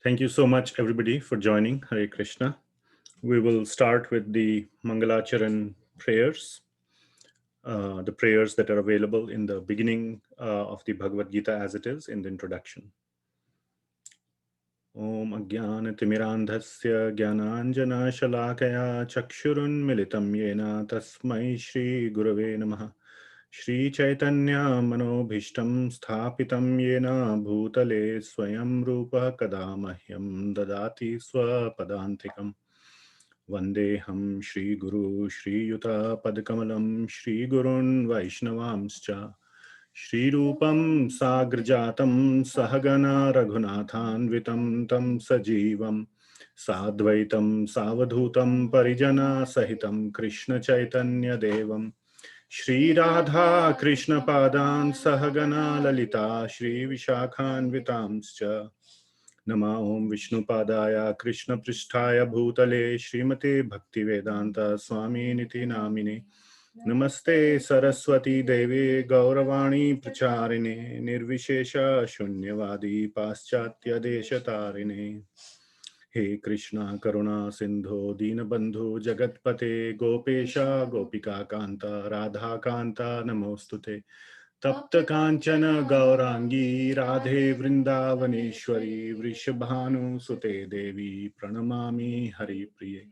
Thank you so much, everybody, for joining. Hare Krishna. We will start with the Mangalacharan prayers, the prayers that are available in the beginning of the Bhagavad Gita as it is in the introduction. Om Ajnanatimirandhasya Jnananjana Shalakaya Chakshurunmilitam Yena Tasmai Shri Gurave Namaha. Shri Chaitanya Manobhishtam Sthapitam Yena Bhutale Swayam Rupa Kadamahyam Dadati Swapadantikam. Vandeham Shri Guru Shri Yuta Padkamalam Shri Gurun Vaishnavamscha Shri Rupam Sagrajatam Sahagana Raghunathanvitam Tam Sajivam Sadvaitam Savadhutam Parijana Sahitam Krishna Chaitanya Devam Shri Radha Krishna Padan Sahagana Lalita Shri Vishakhan Vitamscha Nama Om Vishnu Padaya Krishna Pristhaya Bhutale Srimate Bhaktivedanta Swami Niti Namine Namaste Saraswati Devi Gauravani Pracharine Nirvishesha Shunyavadi Paschatya Deshatarine He Krishna Karuna Sindho Dinabandhu Jagatpate Gopesha Gopika Kanta Radha Kanta Namostute Tapta Kanchana Gaurangi Radhe Vrindavaneshwari Vrishabhanu Sute Devi Pranamami Hari Priye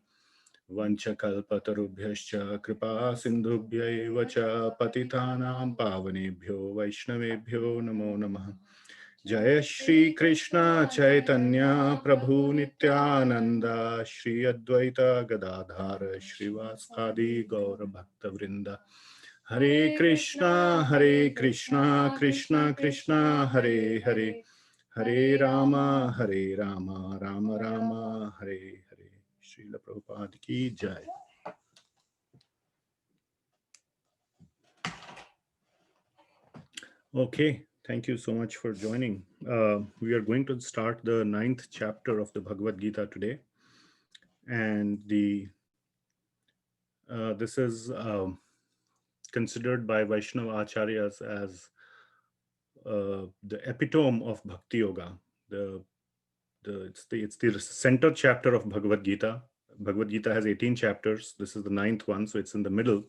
Vanchakalpatarubhyascha Kripa Sindhubhya Vacha Patitanam Pavanebhyo Vaishnavebhyo Namo Namaha Jaya Shri Krishna Chaitanya Prabhu Nityananda Shri Advaita Gadadhara Shri Vasadi Gaura Bhakta Vrinda Hare Krishna Krishna Krishna Hare Hare Hare Rama Rama Rama Hare Hare. Srila Prabhupada ki Jai. Okay, thank you so much for joining. We are going to start the 9th chapter of the Bhagavad Gita today. And this is considered by Vaishnava Acharyas as the epitome of Bhakti Yoga. It's the center chapter of Bhagavad Gita. Bhagavad Gita has 18 chapters. This is the 9th one, so it's in the middle.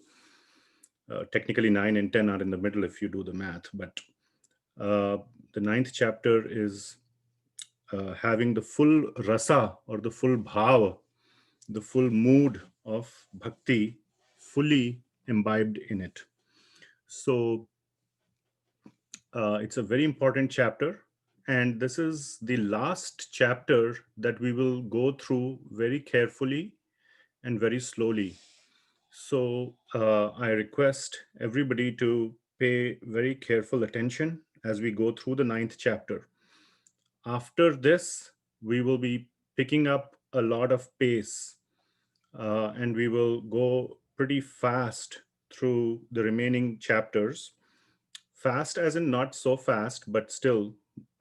Technically 9 and 10 are in the middle if you do the math, but the 9th chapter is having the full rasa or the full bhava, the full mood of bhakti fully imbibed in it. So it's a very important chapter, and this is the last chapter that we will go through very carefully and very slowly. So I request everybody to pay very careful attention as we go through the 9th chapter. After this, we will be picking up a lot of pace and we will go pretty fast through the remaining chapters. Fast as in not so fast, but still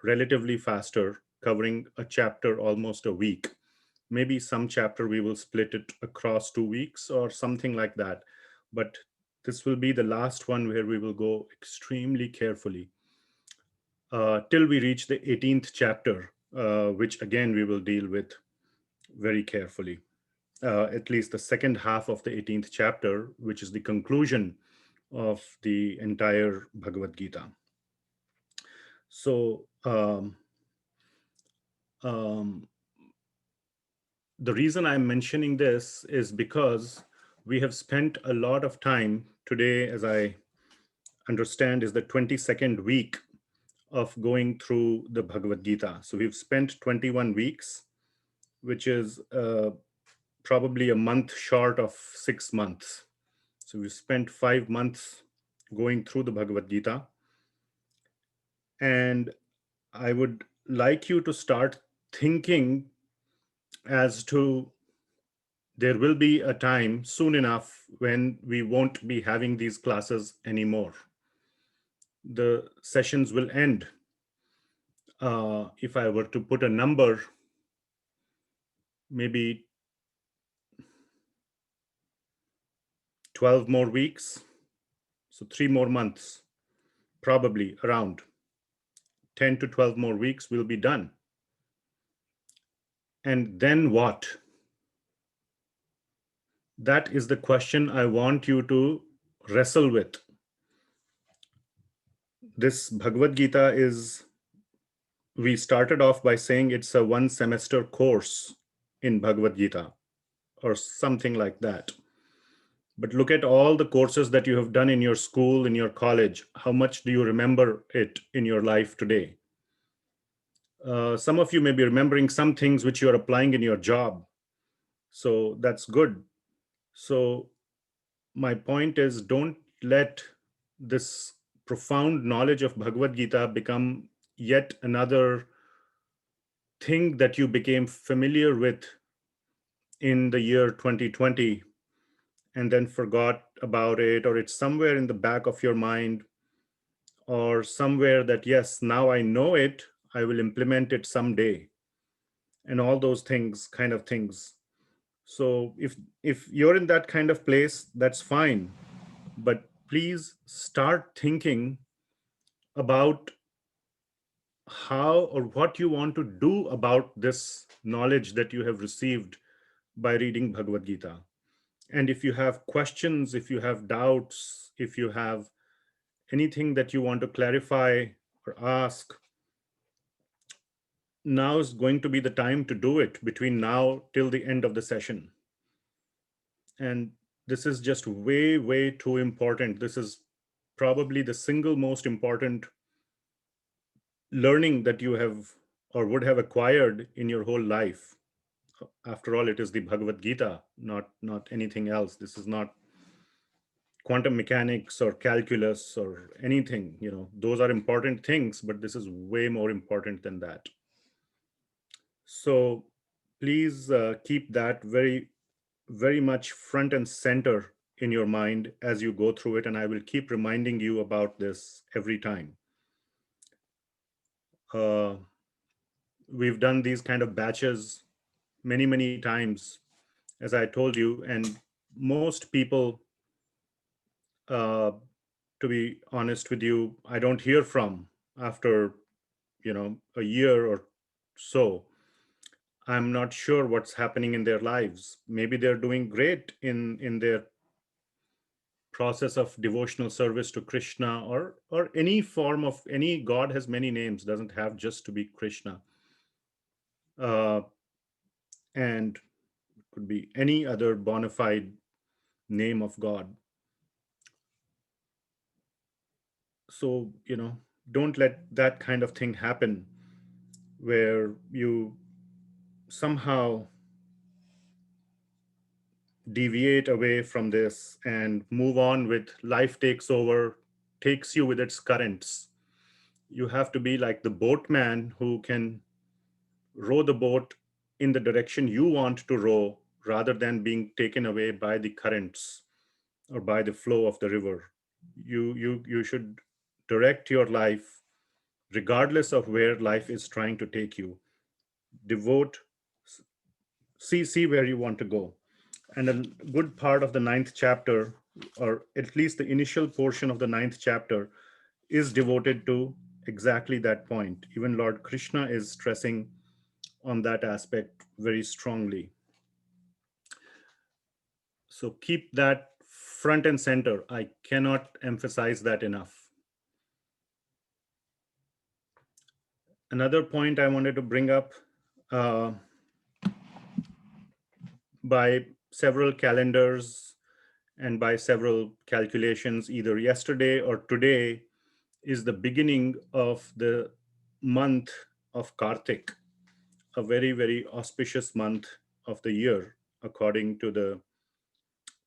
relatively faster, covering a chapter almost a week. Maybe some chapter we will split it across 2 weeks or something like that. But this will be the last one where we will go extremely carefully till we reach the 18th chapter, which again we will deal with very carefully. At least the second half of the 18th chapter, which is the conclusion of the entire Bhagavad Gita. So the reason I'm mentioning this is because we have spent a lot of time today, as I understand, is the 22nd week of going through the Bhagavad Gita. So we've spent 21 weeks, which is probably a month short of 6 months. So we've spent 5 months going through the Bhagavad Gita. And I would like you to start thinking as to there will be a time soon enough when we won't be having these classes anymore. The sessions will end. If I were to put a number, maybe 12 more weeks. So 3 more months, probably around 10 to 12 more weeks will be done. And then what? That is the question I want you to wrestle with. This Bhagavad Gita is, we started off by saying it's a 1 semester course in Bhagavad Gita or something like that. But look at all the courses that you have done in your school, in your college. How much do you remember it in your life today? Some of you may be remembering some things which you are applying in your job. So that's good. So my point is, don't let this profound knowledge of Bhagavad Gita become yet another thing that you became familiar with in the year 2020 and then forgot about it, or it's somewhere in the back of your mind, or somewhere that, yes, now I know it, I will implement it someday, and all those things, kind of things. So if you're in that kind of place, that's fine, but please start thinking about how or what you want to do about this knowledge that you have received by reading Bhagavad Gita. And if you have questions, if you have doubts, if you have anything that you want to clarify or ask, now is going to be the time to do it, between now till the end of the session. And this is just way, way too important. This is probably the single most important learning that you have or would have acquired in your whole life. After all, it is the Bhagavad Gita, not anything else. This is not quantum mechanics or calculus or anything. Those are important things, but this is way more important than that. So please keep that very, very much front and center in your mind as you go through it, and I will keep reminding you about this every time. uh, we've done these kind of batches many, many times, as I told you, and most people, uh, to be honest with you, I don't hear from after a year or so. I'm not sure what's happening in their lives. Maybe they're doing great in their process of devotional service to Krishna, or any form of, any god has many names, doesn't have just to be Krishna. And could be any other bona fide name of God. So, don't let that kind of thing happen where you somehow deviate away from this and move on with life, takes over, takes you with its currents. You have to be like the boatman who can row the boat in the direction you want to row, rather than being taken away by the currents or by the flow of the river. You should direct your life regardless of where life is trying to take you. Devote, see where you want to go. And a good part of the ninth chapter, or at least the initial portion of the ninth chapter, is devoted to exactly that point. Even Lord Krishna is stressing on that aspect very strongly. So keep that front and center. I cannot emphasize that enough. Another point I wanted to bring up, uh, by several calendars and by several calculations, either yesterday or today is the beginning of the month of Kartik, a very, very auspicious month of the year according to the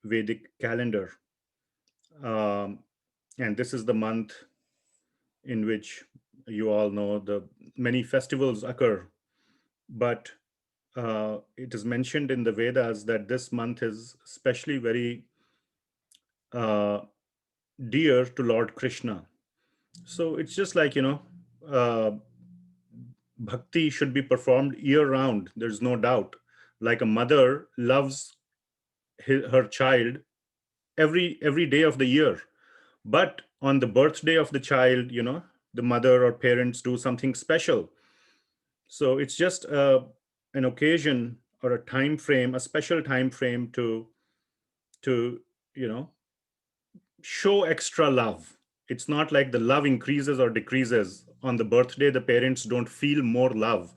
Vedic calendar. Um, and this is the month in which, you all know, the many festivals occur. But it is mentioned in the Vedas that this month is especially very uh, dear to Lord Krishna. So it's just like, uh, bhakti should be performed year round. There's no doubt. Like a mother loves her child every day of the year. But on the birthday of the child, the mother or parents do something special. So it's just an occasion or a time frame, a special time frame to you know show extra love. It's not like the love increases or decreases on the birthday. The parents don't feel more love.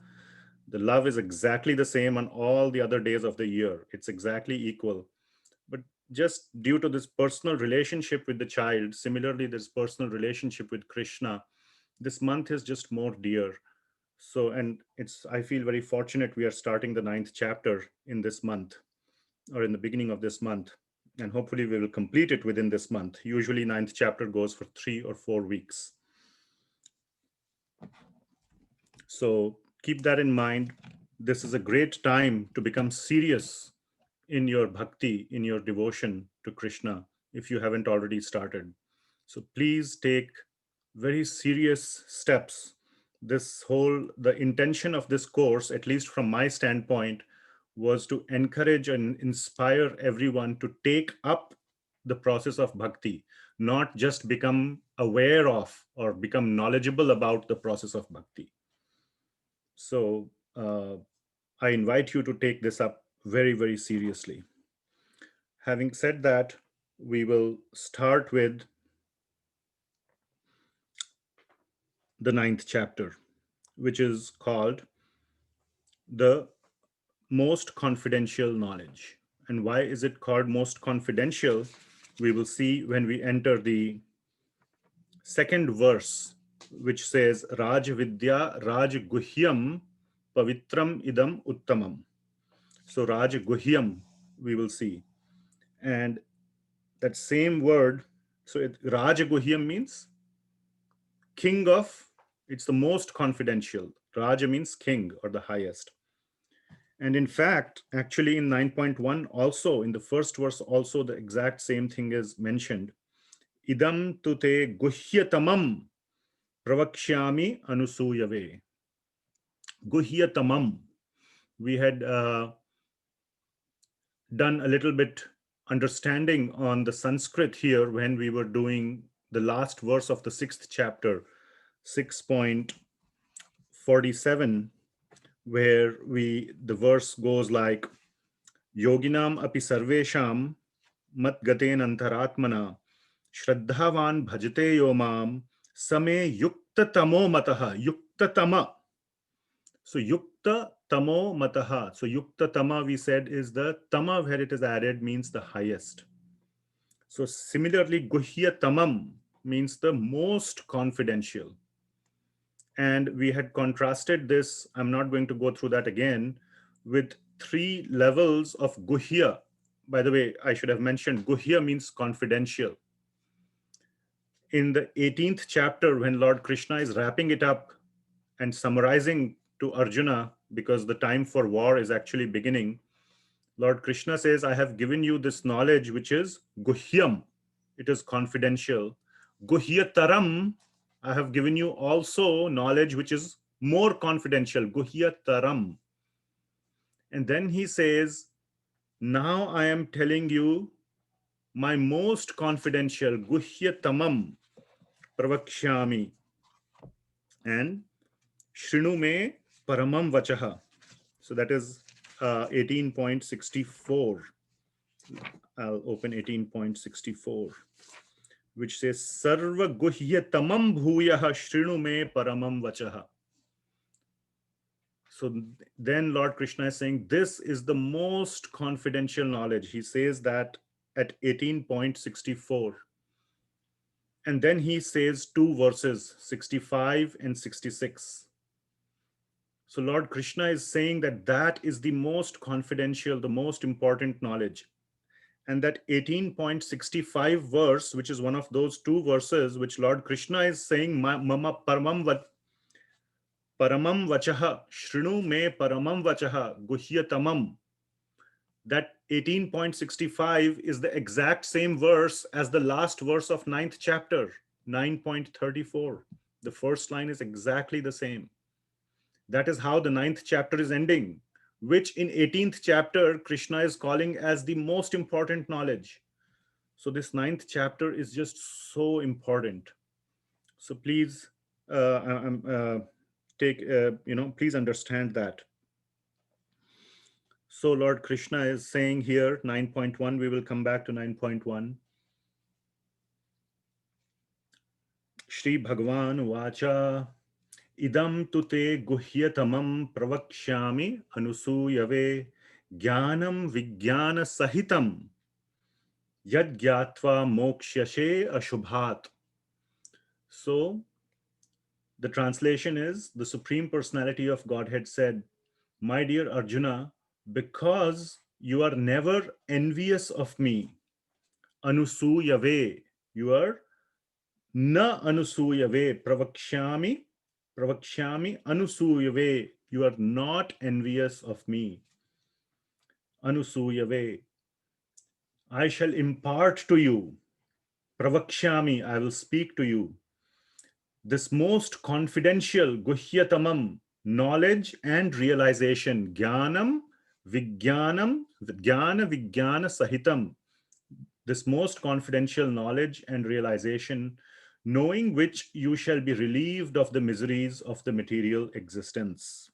The love is exactly the same on all the other days of the year. It's exactly equal. But just due to this personal relationship with the child, similarly, this personal relationship with Krishna, this month is just more dear. So, and it's, I feel very fortunate we are starting the ninth chapter in this month, or in the beginning of this month. And hopefully we will complete it within this month. Usually ninth chapter goes for 3 or 4 weeks. So keep that in mind. This is a great time to become serious in your bhakti, in your devotion to Krishna, if you haven't already started. So please take very serious steps. The intention of this course, at least from my standpoint, was to encourage and inspire everyone to take up the process of bhakti, not just become aware of or become knowledgeable about the process of bhakti. So I invite you to take this up very, very seriously. Having said that, we will start with the ninth chapter, which is called the most confidential knowledge. And why is it called most confidential? We will see when we enter the second verse, which says, Raj Vidya Raj Guhyam Pavitram Idam Uttamam. So, Raj Guhyam, we will see. And that same word, so Raj Guhyam means king of, it's the most confidential. Raja means king or the highest. And in fact, actually in 9.1 also, in the first verse also, the exact same thing is mentioned. Idam tute guhyatamam pravakshyami anusuyave. Guhyatamam. We had done a little bit understanding on the Sanskrit here when we were doing the last verse of the sixth chapter, 6.47, where the verse goes like, Yoginam api sarvesham mat gaten antaratmana shraddhavan bhajate yomam same yukta tamo mataha. Yukta tama. So yukta tamo mataha. So yukta tama, we said, is the tama where it is added means the highest. So similarly, guhya tamam means the most confidential. And we had contrasted this, I'm not going to go through that again, with 3 levels of guhya. By the way, I should have mentioned guhya means confidential. In the 18th chapter, when Lord Krishna is wrapping it up and summarizing to Arjuna, because the time for war is actually beginning, Lord Krishna says, I have given you this knowledge which is guhyam, it is confidential. Guhyataram, I have given you also knowledge which is more confidential. Guhyataram. And then he says, now I am telling you my most confidential, Guhyatamam Pravakshyami. And Shrinu me Paramam Vachaha. So that is 18.64. I'll open 18.64, which says Sarva Guhyatamam Bhuyaha Shrinu me Paramam Vachaha. So then Lord Krishna is saying, this is the most confidential knowledge. He says that at 18.64. And then he says 2 verses, 65 and 66. So Lord Krishna is saying that that is the most confidential, the most important knowledge. And that 18.65 verse, which is one of those 2 verses, which Lord Krishna is saying, Mama Paramam Vachaha, Shrinu me Paramam Vachaha, Guhyatamam. That 18.65 is the exact same verse as the last verse of ninth chapter, 9.34. The first line is exactly the same. That is how the ninth chapter is ending, which in 18th chapter, Krishna is calling as the most important knowledge. So this ninth chapter is just so important. So please, take, please understand that. So Lord Krishna is saying here, 9.1, we will come back to 9.1. Shri Bhagavan Vacha Idam tute guhyatamam pravakshami anusuyave jnanam vijnana sahitam yad gyatva mokshashe ashubhat. So the translation is, the Supreme Personality of Godhead said, my dear Arjuna, because you are never envious of me, anusuyave, you are na anusuyave, pravakshami anusuyave, you are not envious of me, anusuyave, I shall impart to you, pravakshami, I will speak to you, this most confidential guhyatamam knowledge and realization, jnanam vijnana sahitam, this most confidential knowledge and realization, knowing which you shall be relieved of the miseries of the material existence.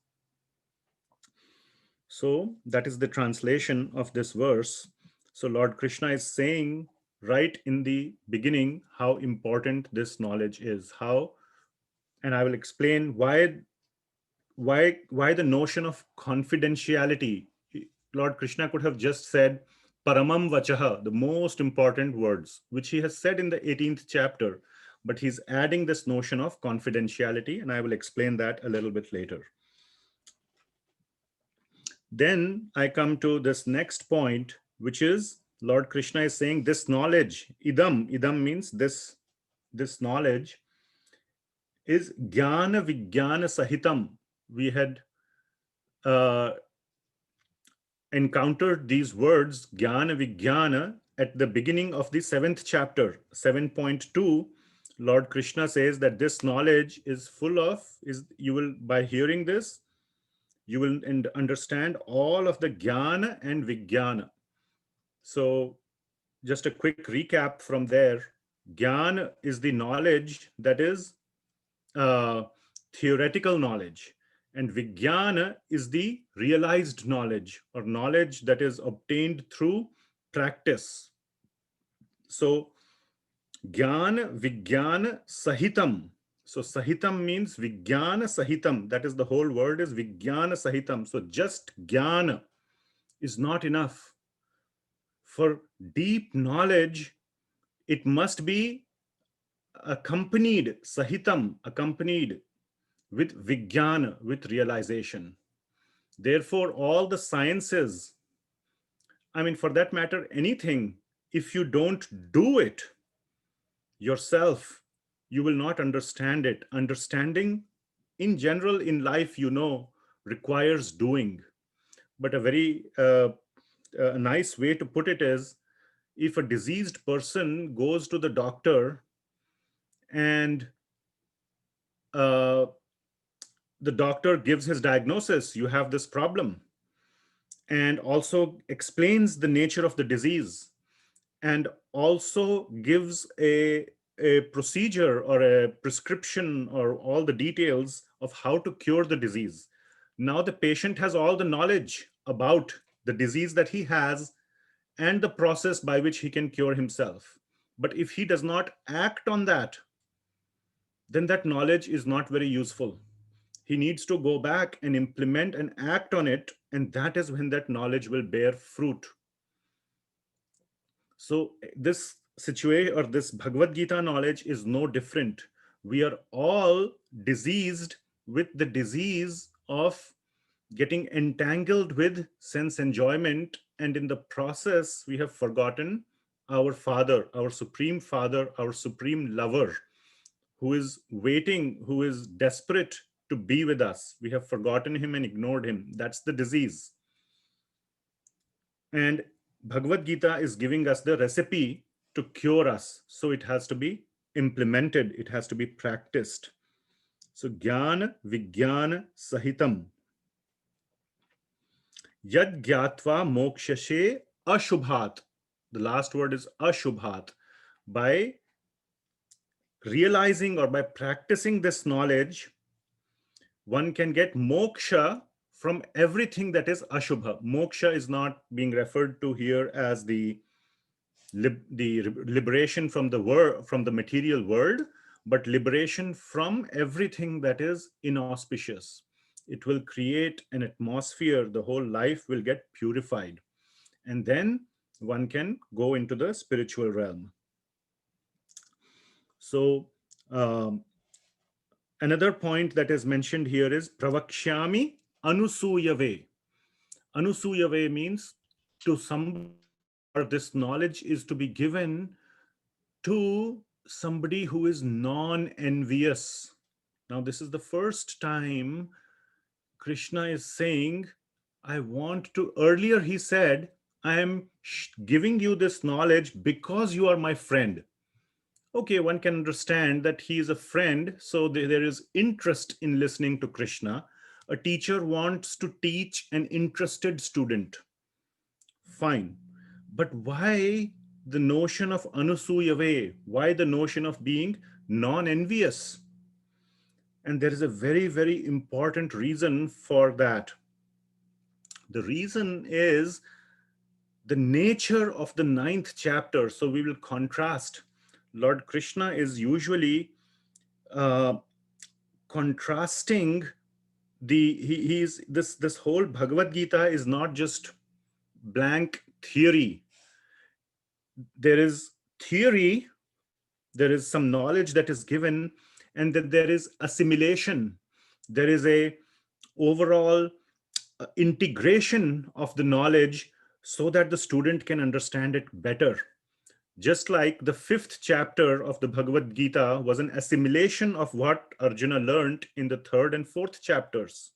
So that is the translation of this verse. So Lord Krishna is saying right in the beginning how important this knowledge is, how, and I will explain why the notion of confidentiality. Lord Krishna could have just said paramam vachaha, the most important words, which he has said in the 18th chapter, but he's adding this notion of confidentiality, and I will explain that a little bit later. Then I come to this next point, which is Lord Krishna is saying this knowledge, idam means this knowledge is jnana vijnana sahitam. We had encountered these words jnana vijnana at the beginning of the 7th chapter, 7.2. Lord Krishna says that this knowledge is full of, is you will, by hearing this, you will understand all of the jnana and vijnana. So just a quick recap from there. Jnana is the knowledge that is theoretical knowledge, and vijnana is the realized knowledge, or knowledge that is obtained through practice. So jnana vijnana sahitam. So sahitam means vijnana sahitam. That is, the whole word is vijnana sahitam. So just jnana is not enough. For deep knowledge, it must be accompanied, sahitam, accompanied with vijnana, with realization. Therefore, all the sciences, I mean, for that matter, anything, if you don't do it yourself, you will not understand it. Understanding in general in life, requires doing. But a very nice way to put it is, if a diseased person goes to the doctor and the doctor gives his diagnosis, you have this problem, and also explains the nature of the disease, and also gives a procedure or a prescription or all the details of how to cure the disease. Now the patient has all the knowledge about the disease that he has and the process by which he can cure himself. But if he does not act on that, then that knowledge is not very useful. He needs to go back and implement and act on it, and that is when that knowledge will bear fruit. So this situation, or this Bhagavad Gita knowledge, is no different. We are all diseased with the disease of getting entangled with sense enjoyment, and in the process we have forgotten our Father, our Supreme Father, our Supreme Lover, who is waiting, who is desperate to be with us. We have forgotten him and ignored him. That's the disease. And Bhagavad Gita is giving us the recipe to cure us. So it has to be implemented, it has to be practiced. So jnana vijnana sahitam. Yad gyatva mokshashe ashubhat. The last word is ashubhat. By realizing or by practicing this knowledge, one can get moksha from everything that is ashubha. Moksha is not being referred to here as the liberation from the world, from the material world, but liberation from everything that is inauspicious. It will create an atmosphere, the whole life will get purified, and then one can go into the spiritual realm. So um, another point that is mentioned here is pravakshami anusuyave. Anusuyave means to somebody, or this knowledge is to be given to somebody who is non envious. Now, this is the first time Krishna is saying, I want to. Earlier, he said, I am giving you this knowledge because you are my friend. Okay, one can understand that he is a friend, so there is interest in listening to Krishna. A teacher wants to teach an interested student. Fine. But why the notion of anusuyave? Why the notion of being non envious? And there is a very, very important reason for that. The reason is the nature of the ninth chapter. So we will contrast. Lord Krishna is usually uh, contrasting he's this whole Bhagavad Gita is not just blank theory. There is theory, there is some knowledge that is given, and then there is assimilation. There is a overall integration of the knowledge so that the student can understand it better. Just like the fifth chapter of the Bhagavad Gita was an assimilation of what Arjuna learned in the third and fourth chapters,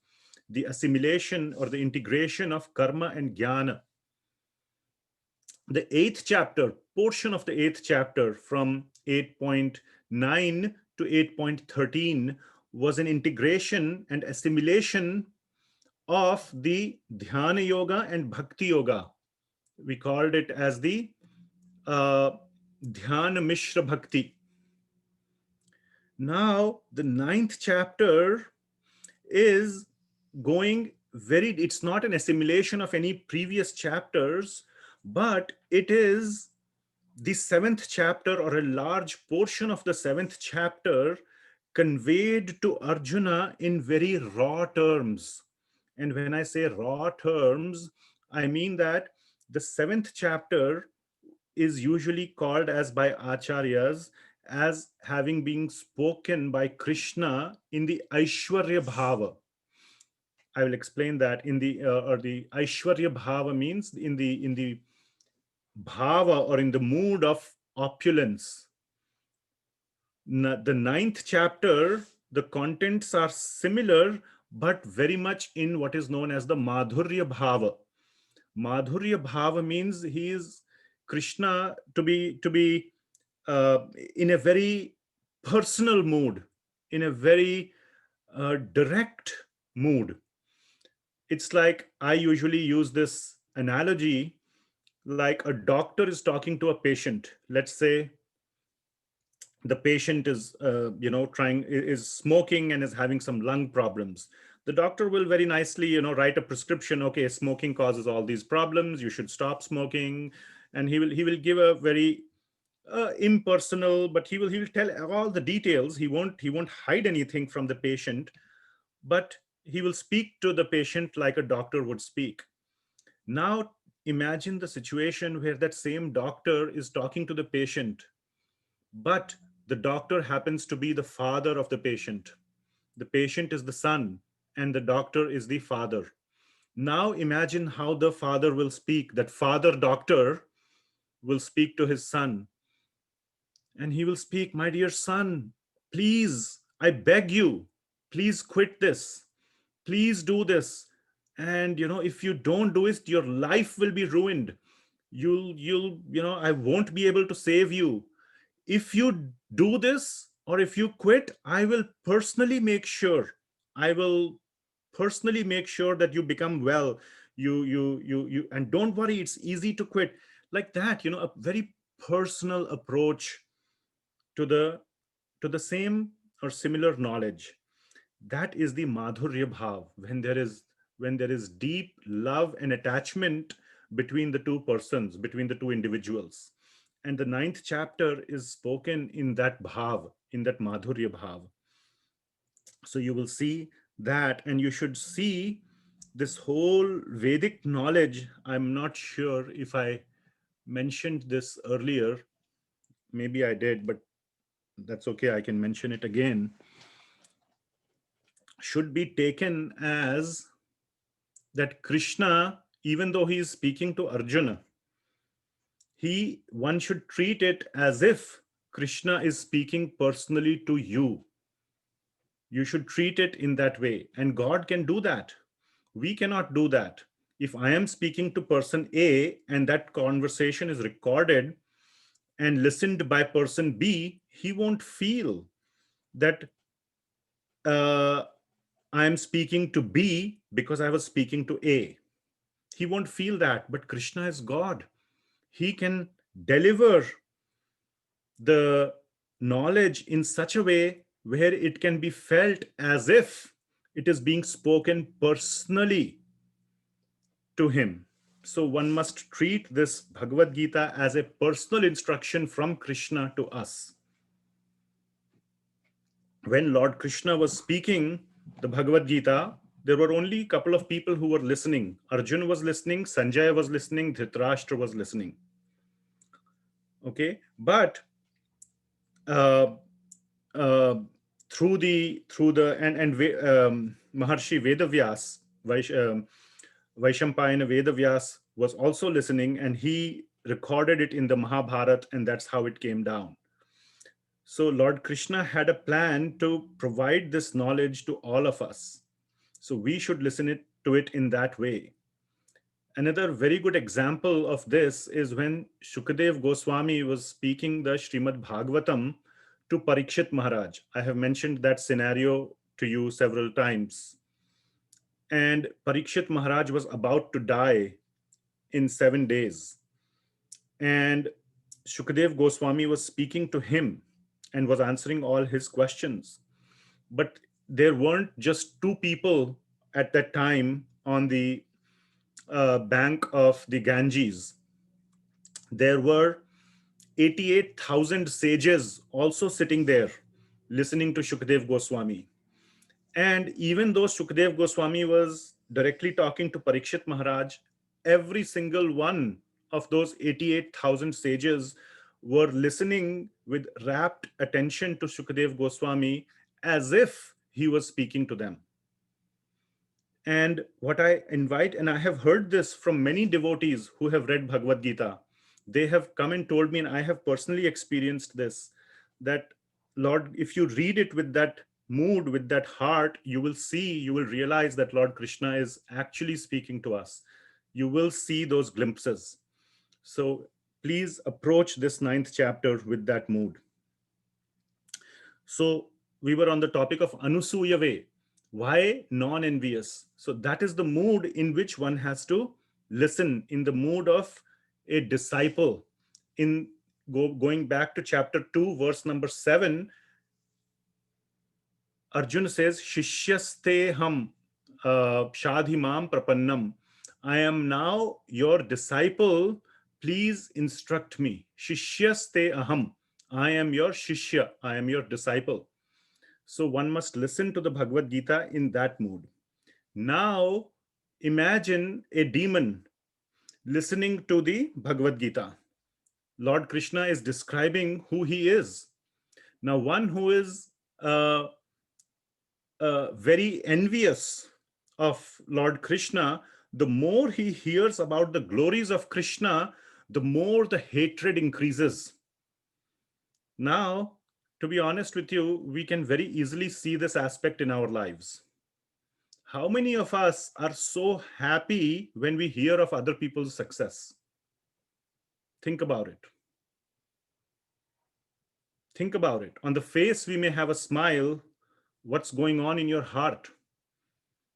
the assimilation or the integration of karma and jnana. The eighth chapter, portion of the eighth chapter from 8.9 to 8.13 was an integration and assimilation of the dhyana yoga and bhakti yoga. We called it as the dhyana mishra bhakti. Now, the ninth chapter is going it's not an assimilation of any previous chapters, but it is the seventh chapter, or a large portion of the seventh chapter, conveyed to Arjuna in very raw terms. And when I say raw terms, I mean that the seventh chapter is usually called as by acharyas as having been spoken by Krishna in the Aishwarya Bhava. I will explain that in the or the Aishwarya Bhava means in the bhava, or in the mood of opulence. The ninth chapter, the contents are similar, but very much in what is known as the Madhurya Bhava. Madhurya Bhava means he is Krishna to be in a very personal mood, in a very direct mood. It's like I usually use this analogy, like a doctor is talking to a patient. Let's say the patient is trying is smoking and is having some lung problems. The doctor will very nicely write a prescription. Okay, smoking causes all these problems, you should stop smoking. And he will give a very impersonal, but he will tell all the details. He won't hide anything from the patient, but he will speak to the patient like a doctor would speak. Now imagine the situation where that same doctor is talking to the patient, but the doctor happens to be the father of the patient. The patient is the son, and the doctor is the father. Now imagine how the father will speak. That father doctor will speak to his son, and he will speak, my dear son, please, I beg you, please quit this. Please do this. And if you don't do it, your life will be ruined. You'll I won't be able to save you. If you do this, or if you quit, I will personally make sure. I will personally make sure that you become well. You and don't worry, it's easy to quit. Like that, a very personal approach to the same or similar knowledge. That is the madhurya bhav. when there is deep love and attachment between the two persons, between the two individuals. And the ninth chapter is spoken in that bhav, in that madhurya bhav. So you will see that, and you should see this whole Vedic knowledge. I'm not sure if I mentioned this earlier. Maybe I did, but that's okay. I can mention it again. Should be taken as that Krishna, even though he is speaking to Arjuna, one should treat it as if Krishna is speaking personally to you. You should treat it in that way. And God can do that. We cannot do that. If I am speaking to person A and that conversation is recorded and listened by person B, he won't feel that uh, I am speaking to B because I was speaking to A. He won't feel that. But Krishna is God. He can deliver the knowledge in such a way where it can be felt as if it is being spoken personally to him. So one must treat this Bhagavad Gita as a personal instruction from Krishna to us. When Lord Krishna was speaking the Bhagavad Gita, there were only a couple of people who were listening. Arjuna was listening, Sanjaya was listening, Dhritarashtra was listening. Okay, but uh, uh, through the Maharshi Vedavyas, Vaishampayana Vedavyas was also listening, and he recorded it in the Mahabharata, and that's how it came down. So Lord Krishna had a plan to provide this knowledge to all of us. So we should to it in that way. Another very good example of this is when Shukadev Goswami was speaking the Srimad Bhagavatam to Parikshit Maharaj. I have mentioned that scenario to you several times. And Parikshit Maharaj was about to die in 7 days. And Shukadev Goswami was speaking to him and was answering all his questions. But there weren't just two people at that time on the bank of the Ganges. There were 88,000 sages also sitting there listening to Shukadev Goswami. And even though Shukadev Goswami was directly talking to Parikshit Maharaj, every single one of those 88,000 sages were listening with rapt attention to Shukadev Goswami as if he was speaking to them. And what I invite, and I have heard this from many devotees who have read Bhagavad Gita, they have come and told me, and I have personally experienced this, that Lord, if you read it with that mood, with that heart, you will realize that Lord Krishna is actually speaking to us. You will see those glimpses. So please approach this ninth chapter with that mood. So we were on the topic of Anusuya way. Why non-envious? So that is the mood in which one has to listen, in the mood of a disciple. Going back to chapter 2, verse number 7, Arjuna says, Shishyaste ham shadhimam prapannam. I am now your disciple. Please instruct me. Shishyaste aham. I am your shishya. I am your disciple. So one must listen to the Bhagavad Gita in that mood. Now, imagine a demon listening to the Bhagavad Gita. Lord Krishna is describing who he is. Now, one who is very envious of Lord Krishna, the more he hears about the glories of Krishna, the more the hatred increases. Now, to be honest with you, we can very easily see this aspect in our lives. How many of us are so happy when we hear of other people's success? Think about it. Think about it. On the face, we may have a smile. What's going on in your heart?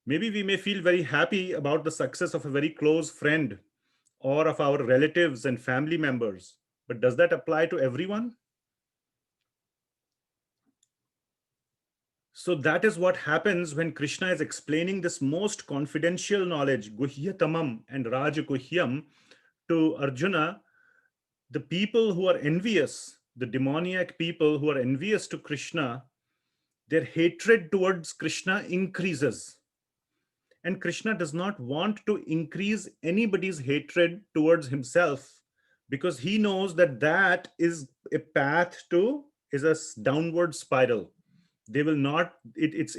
Maybe we may feel very happy about the success of a very close friend or of our relatives and family members. But does that apply to everyone? So that is what happens when Krishna is explaining this most confidential knowledge, Guhyatamam and Rajaguhyam, to Arjuna. The people who are envious, the demoniac people who are envious to Krishna, their hatred towards Krishna increases. And Krishna does not want to increase anybody's hatred towards himself, because he knows that that is a path to is a downward spiral. They will not, it's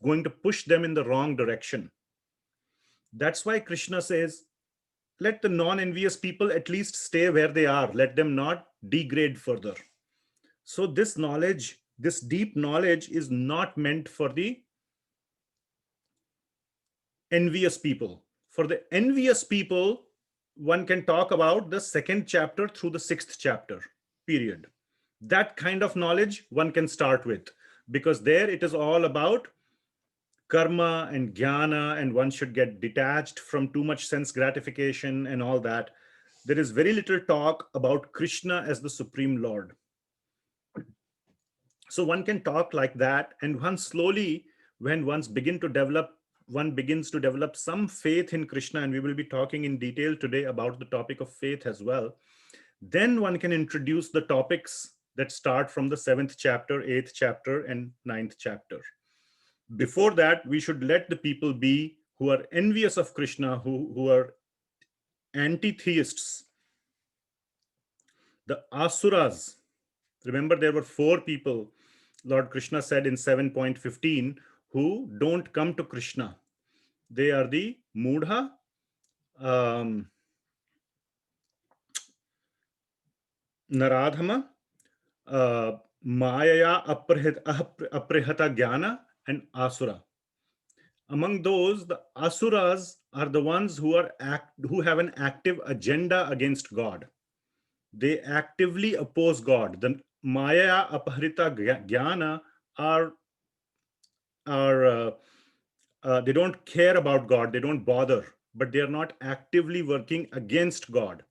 going to push them in the wrong direction. That's why Krishna says, let the non-envious people at least stay where they are. Let them not degrade further. So this knowledge, this deep knowledge, is not meant for the envious people. For the envious people, one can talk about the second chapter through the sixth chapter, period. That kind of knowledge one can start with, because there it is all about karma and jnana, and one should get detached from too much sense gratification and all that. There is very little talk about Krishna as the Supreme Lord. So one can talk like that, and one slowly, when one begins to develop some faith in Krishna, and we will be talking in detail today about the topic of faith as well. Then one can introduce the topics that start from the seventh chapter, eighth chapter, and ninth chapter. Before that, we should let the people be who are envious of Krishna, who are anti-theists, the asuras. Remember, there were four people, Lord Krishna said in 7.15, who don't come to Krishna. They are the Mudha, Naradhama, Mayaya Aprihata Jnana, and Asura. Among those, the Asuras are the ones who have an active agenda against God. They actively oppose God. The Maya Apahrita Jnana are they don't care about God, they don't bother, but they are not actively working against God.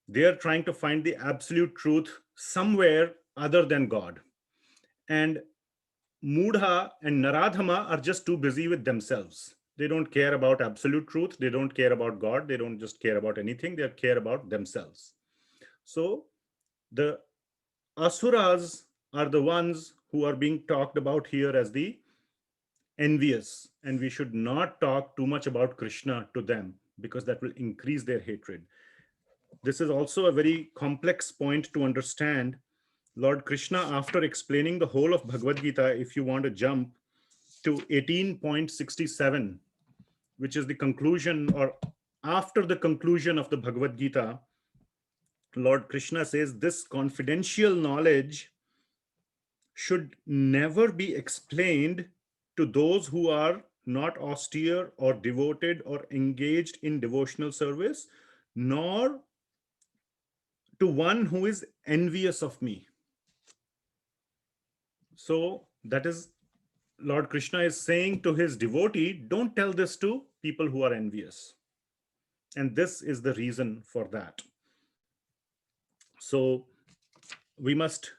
They are trying to find the absolute truth somewhere other than God. And Mudha and Naradhama are just too busy with themselves. They don't care about absolute truth, they don't care about God, they don't just care about anything, they care about themselves. So the Asuras are the ones who are being talked about here as the envious, and we should not talk too much about Krishna to them, because that will increase their hatred. This is also a very complex point to understand. Lord Krishna, after explaining the whole of Bhagavad Gita, if you want to jump to 18.67, which is the conclusion, or after the conclusion of the Bhagavad Gita, Lord Krishna says this confidential knowledge should never be explained to those who are not austere or devoted or engaged in devotional service, nor to one who is envious of me. So that is, Lord Krishna is saying to his devotee, don't tell this to people who are envious. And this is the reason for that. So we must,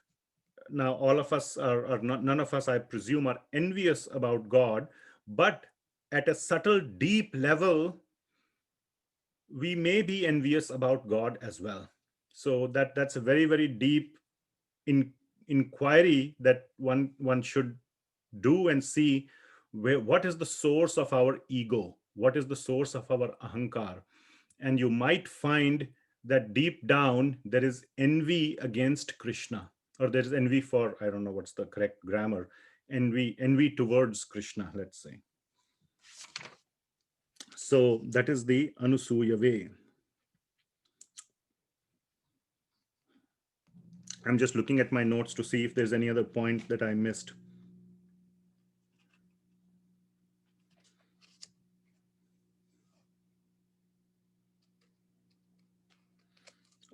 now all of us are not, none of us, I presume, are envious about God, but at a subtle, deep level, we may be envious about God as well. So that's a very, very deep inquiry that one should do and see what is the source of our ego, what is the source of our ahankar. And you might find that deep down there is envy against Krishna, or there is envy for, I don't know what's the correct grammar, envy towards Krishna, let's say. So that is the Anusuya way. I'm just looking at my notes to see if there's any other point that I missed.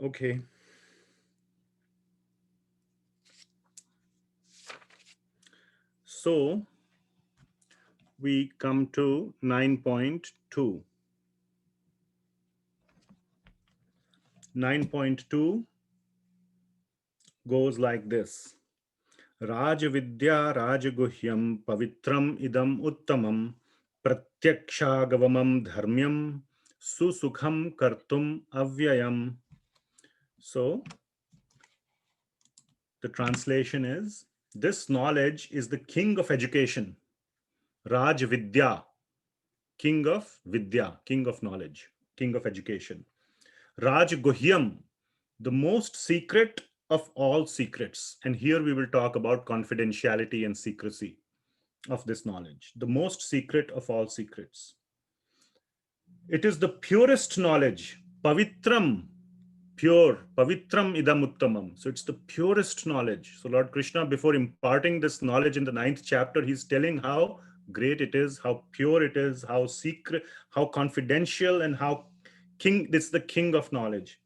Okay. So we come to 9.2. 9.2 goes like this. Rajavidya Rajaguhyam Pavitram Idam Uttamam Pratyakshagavamam Dharmyam Susukham Kartum Avyayam. So, the translation is, this knowledge is the king of education. Rajavidya, king of Vidya, king of knowledge, king of education. Rajguhyam, the most secret of all secrets. And here we will talk about confidentiality and secrecy of this knowledge. The most secret of all secrets. It is the purest knowledge. Pavitram, pure. Pavitram idam uttamam. So it's the purest knowledge. So Lord Krishna, before imparting this knowledge in the 9th chapter, he's telling how great it is, how pure it is, how secret, how confidential, and how king, it's the king of knowledge.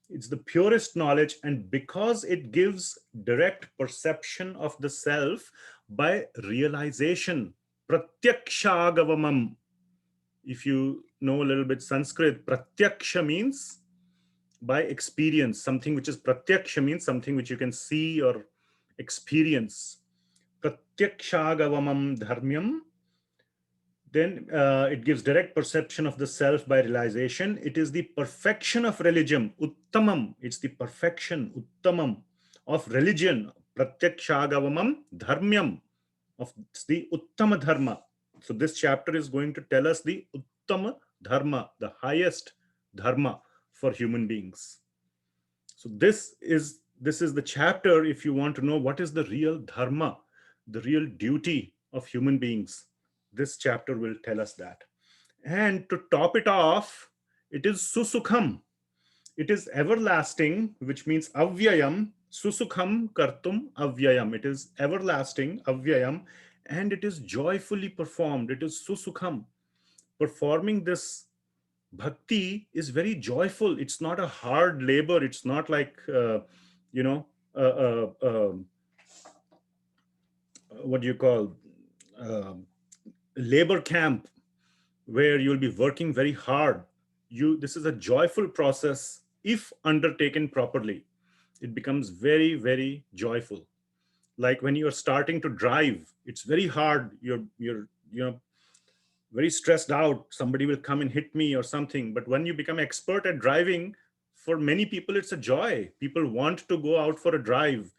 It's the purest knowledge, and because it gives direct perception of the self by realization. Pratyakshagavamam. If you know a little bit Sanskrit, pratyaksha means by experience. Something which is pratyaksha means something which you can see or experience. Pratyakshagavamam dharmyam. Then it gives direct perception of the self by realization. It is the perfection of religion. Uttamam. It's the perfection, uttamam, of religion. Pratyakshagavamam dharmyam. Of the uttama dharma. So this chapter is going to tell us the uttama dharma, the highest dharma for human beings. So this is the chapter if you want to know what is the real dharma, the real duty of human beings. This chapter will tell us that. And to top it off, it is susukham. It is everlasting, which means avyayam. Susukham kartum avyayam. It is everlasting, avyayam, and it is joyfully performed. It is susukham. Performing this bhakti is very joyful. It's not a hard labor. It's not like, you know, uh, uh, um, what do you call, labor camp where you'll be working very hard. This is a joyful process if undertaken properly. It becomes very, very joyful. Like when you're starting to drive, it's very hard. You're very stressed out. Somebody will come and hit me or something. But when you become expert at driving, for many people, it's a joy. People want to go out for a drive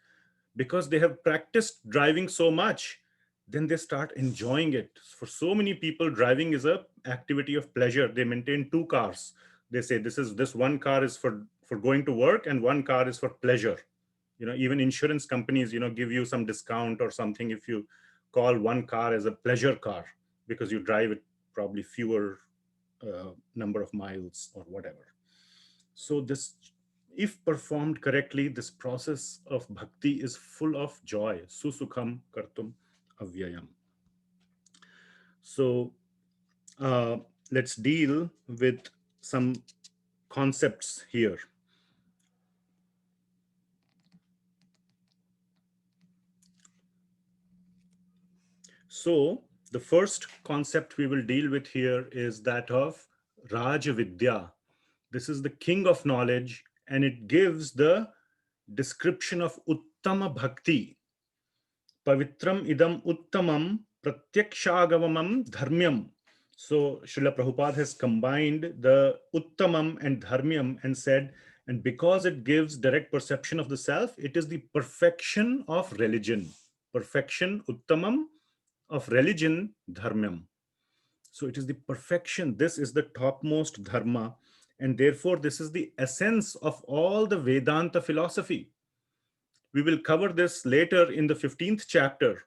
because they have practiced driving so much. Then they start enjoying it. For so many people, driving is a activity of pleasure. They maintain two cars. They say this one car is for going to work and one car is for pleasure. Even insurance companies give you some discount or something if you call one car as a pleasure car, because you drive it probably fewer number of miles or whatever. So this, if performed correctly, this process of bhakti is full of joy. Susukham kartum avyayam. So uh, let's deal with some concepts here. So the first concept we will deal with here is that of Rajavidya. This is the king of knowledge, and it gives the description of Uttama Bhakti. Pavitram idam uttamam pratyakshagavamam dharmyam. So Srila Prabhupada has combined the uttamam and dharmyam and said, and because it gives direct perception of the self, it is the perfection of religion. Perfection, uttamam, of religion, dharmyam. So it is the perfection. This is the topmost dharma. And therefore, this is the essence of all the Vedanta philosophy. We will cover this later in the 15th chapter,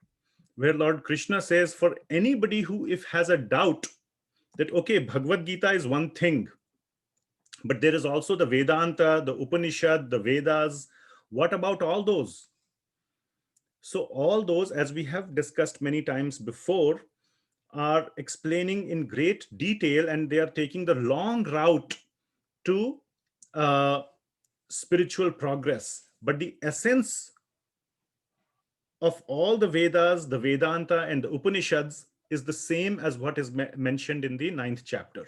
where Lord Krishna says, for anybody who if has a doubt that, okay, Bhagavad Gita is one thing, but there is also the Vedanta, the Upanishad, the Vedas. What about all those? So all those, as we have discussed many times before, are explaining in great detail, and they are taking the long route to spiritual progress. But the essence of all the Vedas, the Vedanta, and the Upanishads is the same as what is mentioned in the 9th chapter.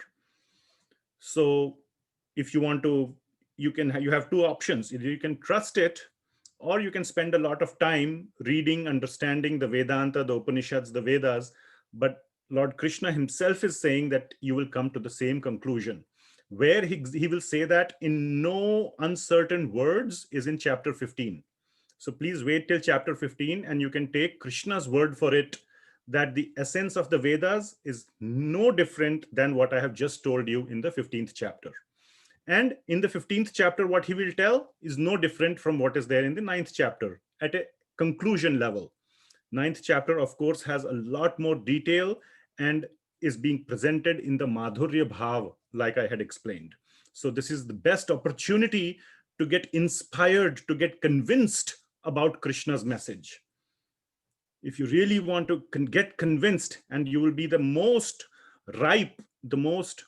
So if you want to, you have two options. Either you can trust it, or you can spend a lot of time reading, understanding the Vedanta, the Upanishads, the Vedas. But Lord Krishna himself is saying that you will come to the same conclusion. Where he will say that in no uncertain words is in chapter 15. So please wait till chapter 15 and you can take Krishna's word for it, that the essence of the Vedas is no different than what I have just told you in the 15th chapter. And in the 15th chapter, what he will tell is no different from what is there in the 9th chapter at a conclusion level. 9th chapter, of course, has a lot more detail and is being presented in the Madhurya Bhav, like I had explained. So this is the best opportunity to get inspired, to get convinced about Krishna's message. If you really want to get convinced, and you will be the most ripe, the most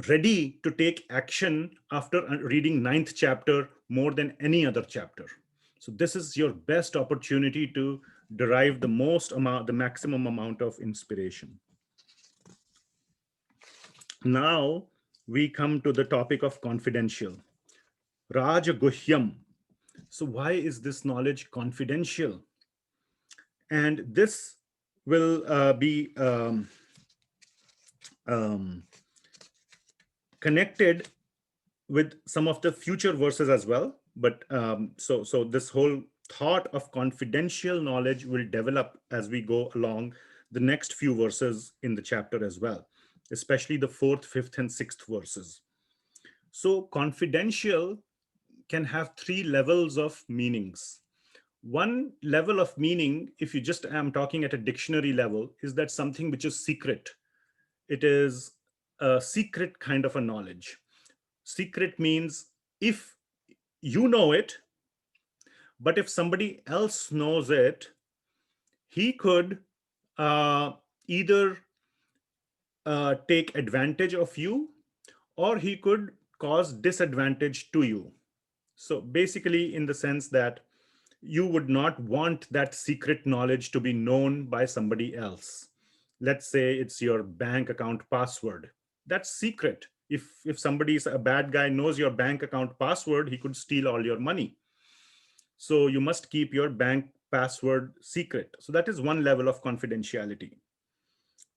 ready to take action after reading 9th chapter more than any other chapter. So this is your best opportunity to derive the maximum amount of inspiration. Now we come to the topic of confidential. Rajaguhyam. So why is this knowledge confidential? And this will be connected with some of the future verses as well. But so this whole thought of confidential knowledge will develop as we go along the next few verses in the chapter as well, especially the 4th, 5th, and 6th verses. So confidential can have 3 levels of meanings. One level of meaning, if you just am talking at a dictionary level, is that something which is secret. It is a secret kind of a knowledge. Secret means if you know it, but if somebody else knows it, he could either take advantage of you, or he could cause disadvantage to you. So basically, in the sense that you would not want that secret knowledge to be known by somebody else. Let's say it's your bank account password. That's secret. If somebody is a bad guy knows your bank account password, he could steal all your money. So you must keep your bank password secret. So that is one level of confidentiality.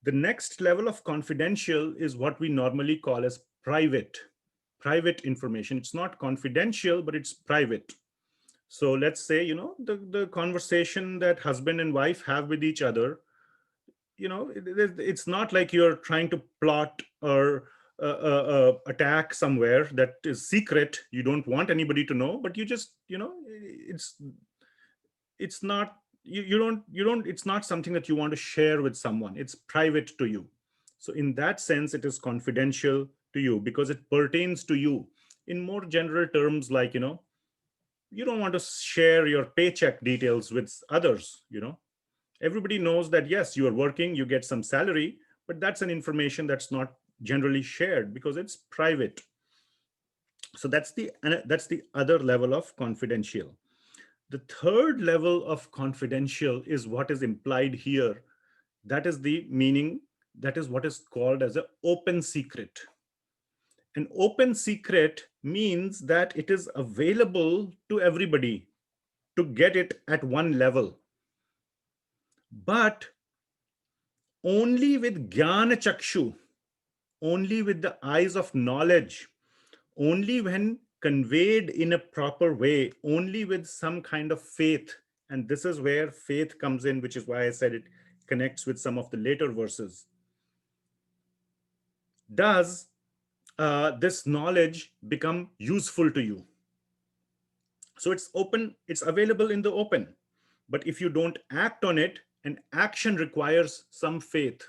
The next level of confidential is what we normally call as private information. It's not confidential, but it's private. So let's say, the conversation that husband and wife have with each other, it's not like you're trying to plot or attack somewhere that is secret. You don't want anybody to know, but you just, it's not, you don't, it's not something that you want to share with someone. It's private to you. So in that sense, it is confidential to you because it pertains to you. In more general terms, like, you don't want to share your paycheck details with others. Everybody knows that, yes, you are working, you get some salary, but that's an information that's not generally shared because it's private. So that's the other level of confidential. The third level of confidential is what is implied here. That is the meaning, that is what is called as an open secret. An open secret means that it is available to everybody to get it at one level, but only with jnana chakshu, only with the eyes of knowledge, only when conveyed in a proper way, only with some kind of faith. And this is where faith comes in, which is why I said it connects with some of the later verses. Does this knowledge become useful to you? So it's open, it's available in the open. But if you don't act on it, and action requires some faith,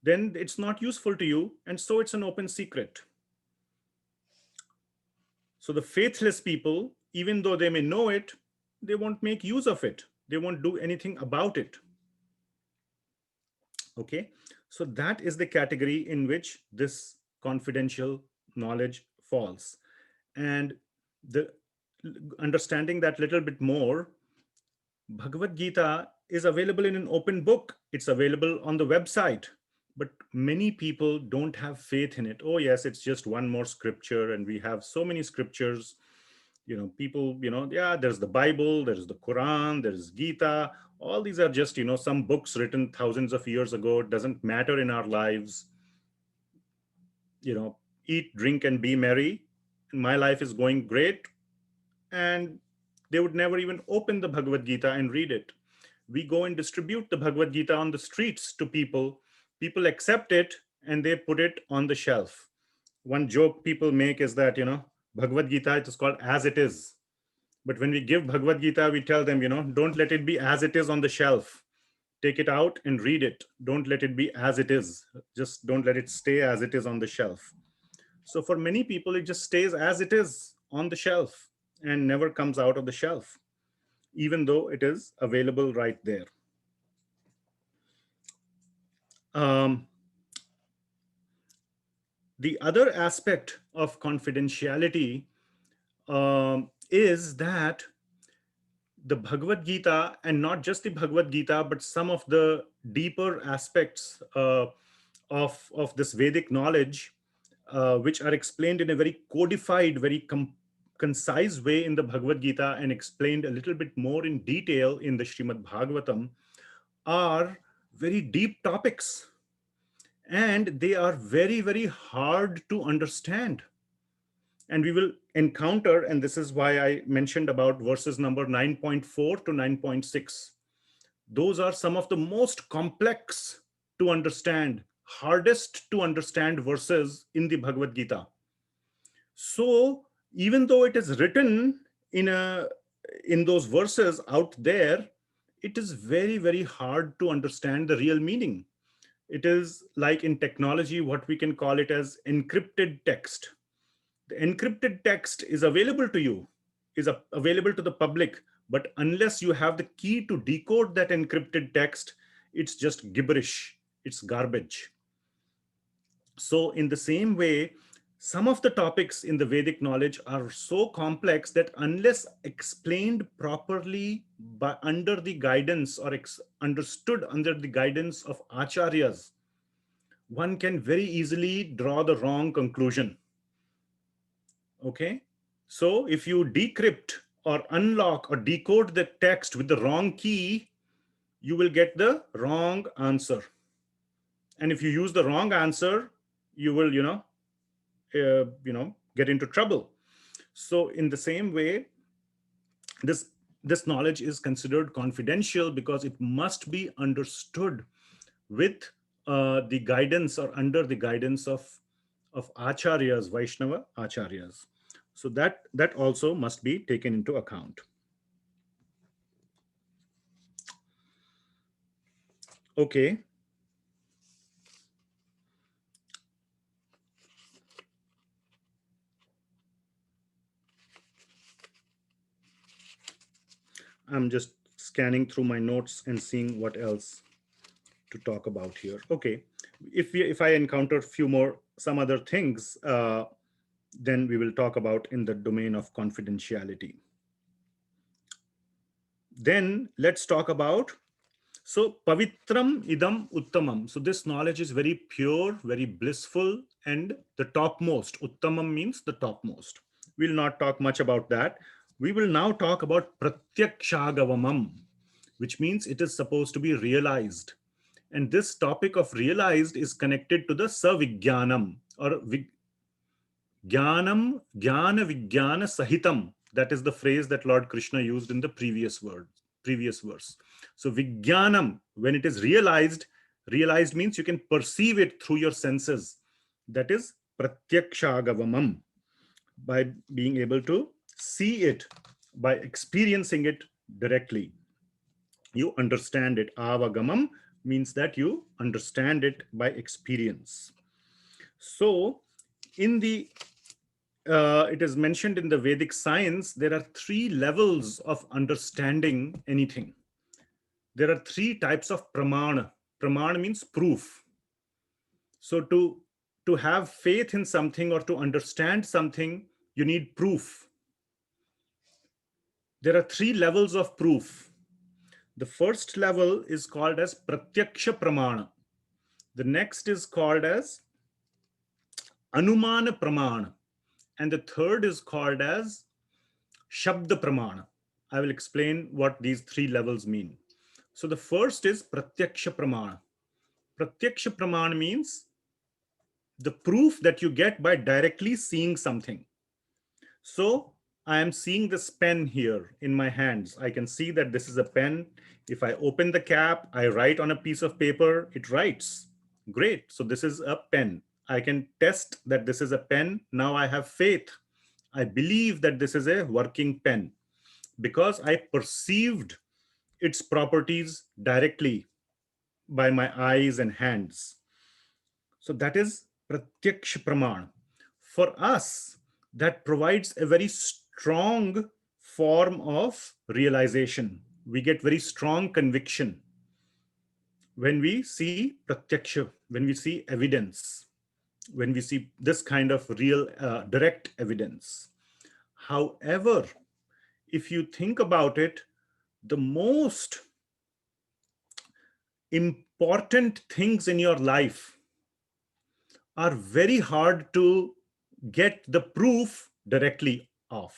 then it's not useful to you. And so it's an open secret. So the faithless people, even though they may know it, they won't make use of it. They won't do anything about it. Okay. So that is the category in which this confidential knowledge falls. And the understanding that little bit more, Bhagavad Gita is available in an open book. It's available on the website, but many people don't have faith in it. Oh yes, it's just one more scripture, and we have so many scriptures. People, yeah, there's the Bible, there's the Quran, there's Gita. All these are just, some books written thousands of years ago. It doesn't matter in our lives. you know Eat, drink, and be merry. My life is going great. And they would never even open the Bhagavad Gita and read it. We go and distribute the Bhagavad Gita on the streets to people. People accept it and they put it on the shelf. One joke people make is that, Bhagavad Gita, it is called as it is. But when we give Bhagavad Gita, we tell them, don't let it be as it is on the shelf. Take it out and read it. Don't let it be as it is. Just don't let it stay as it is on the shelf. So for many people, it just stays as it is on the shelf and never comes out of the shelf, even though it is available right there. Um, the other aspect of confidentiality is that the Bhagavad Gita, and not just the Bhagavad Gita, but some of the deeper aspects of this Vedic knowledge, which are explained in a very codified, very concise way in the Bhagavad Gita and explained a little bit more in detail in the Srimad Bhagavatam, are very deep topics. And they are very, very hard to understand. And we will encounter, and this is why I mentioned about verses number 9.4 to 9.6. Those are some of the most complex to understand, hardest to understand verses in the Bhagavad Gita. So even though it is written in those verses out there, it is very, very hard to understand the real meaning. It is like in technology, what we can call it as encrypted text. The encrypted text is available to you, is available to the public, but unless you have the key to decode that encrypted text, it's just gibberish, it's garbage. So in the same way, some of the topics in the Vedic knowledge are so complex that unless explained properly under the guidance or understood under the guidance of acharyas, one can very easily draw the wrong conclusion. Okay, so if you decrypt or unlock or decode the text with the wrong key, you will get the wrong answer. And if you use the wrong answer, you will, get into trouble. So in the same way, this knowledge is considered confidential because it must be understood with the guidance or under the guidance of acharyas, Vaishnava acharyas. So that also must be taken into account. Okay. I'm just scanning through my notes and seeing what else to talk about here. Okay. If I encounter some other things, then we will talk about in the domain of confidentiality. Then let's talk about, so pavitram idam uttamam. So this knowledge is very pure, very blissful, and the topmost. Uttamam means the topmost. We'll not talk much about that. We will now talk about pratyakshagavamam, which means it is supposed to be realized. And this topic of realized is connected to the savigyanam or jnanam, jnana vijnana sahitam. That is the phrase that Lord Krishna used in the previous verse. So vijnanam, when it is realized means you can perceive it through your senses. That is pratyakshagavamam, by being able to see it, by experiencing it directly. You understand it. Avagamam means that you understand it by experience. So in the it is mentioned in the Vedic science, there are 3 levels of understanding anything. There are 3 types of pramana. Pramana means proof. So to have faith in something or to understand something, you need proof. There are 3 levels of proof. The first level is called as pratyaksha pramana. The next is called as anumana pramana. And the third is called as Shabda Pramana. I will explain what these three levels mean. So the first is Pratyaksha Pramana. Pratyaksha Pramana means the proof that you get by directly seeing something. So I am seeing this pen here in my hands. I can see that this is a pen. If I open the cap, I write on a piece of paper, it writes. Great. So this is a pen. I can test that this is a pen. Now I have faith. I believe that this is a working pen because I perceived its properties directly by my eyes and hands. So that is Pratyaksha Praman. For us, that provides a very strong form of realization. We get very strong conviction when we see Pratyaksha, when we see evidence, when we see this kind of real direct evidence. However, if you think about it, the most important things in your life are very hard to get the proof directly of.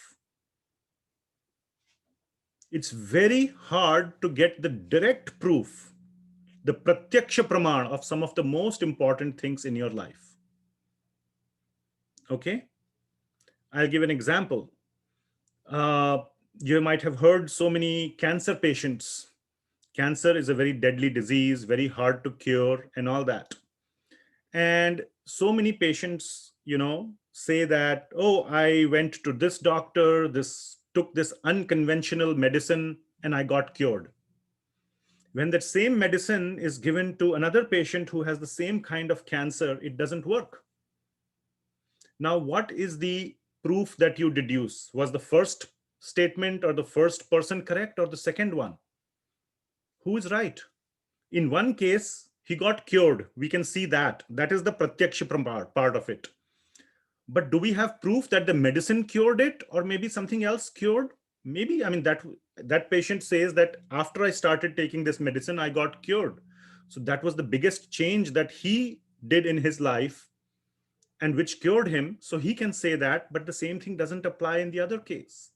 It's very hard to get the direct proof, the pratyaksha praman of some of the most important things in your life. Okay, I'll give an example. Uh, you might have heard so many cancer patients. Cancer is a very deadly disease, very hard to cure, and all that. And so many patients, say that, oh, I went to this doctor, this took this unconventional medicine, and I got cured. When that same medicine is given to another patient who has the same kind of cancer, it doesn't work. Now, what is the proof that you deduce? Was the first statement or the first person correct or the second one? Who is right? In one case, he got cured. We can see that. That is the pratyaksha part of it. But do we have proof that the medicine cured it or maybe something else cured? Maybe, I mean, that patient says that after I started taking this medicine, I got cured. So that was the biggest change that he did in his life and which cured him. So he can say that, but the same thing doesn't apply in the other case.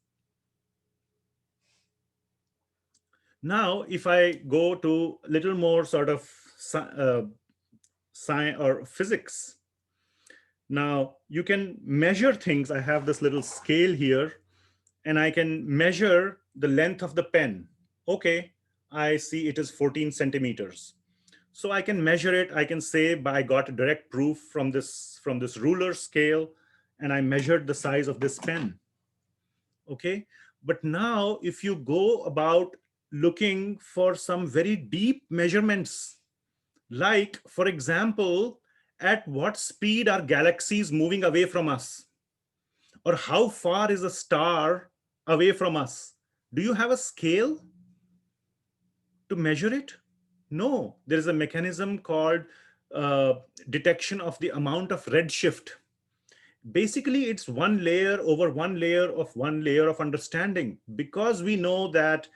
Now, if I go to a little more sort of science or physics, now you can measure things. I have this little scale here and I can measure the length of the pen. Okay, I see it is 14 centimeters. So I can measure it. I can say, but I got direct proof from this ruler scale, and I measured the size of this pen. Okay, but now if you go about looking for some very deep measurements, like for example, at what speed are galaxies moving away from us? Or how far is a star away from us? Do you have a scale to measure it? No, there is a mechanism called uh, detection of the amount of redshift. Basically, it's one layer over one layer of understanding, because we know that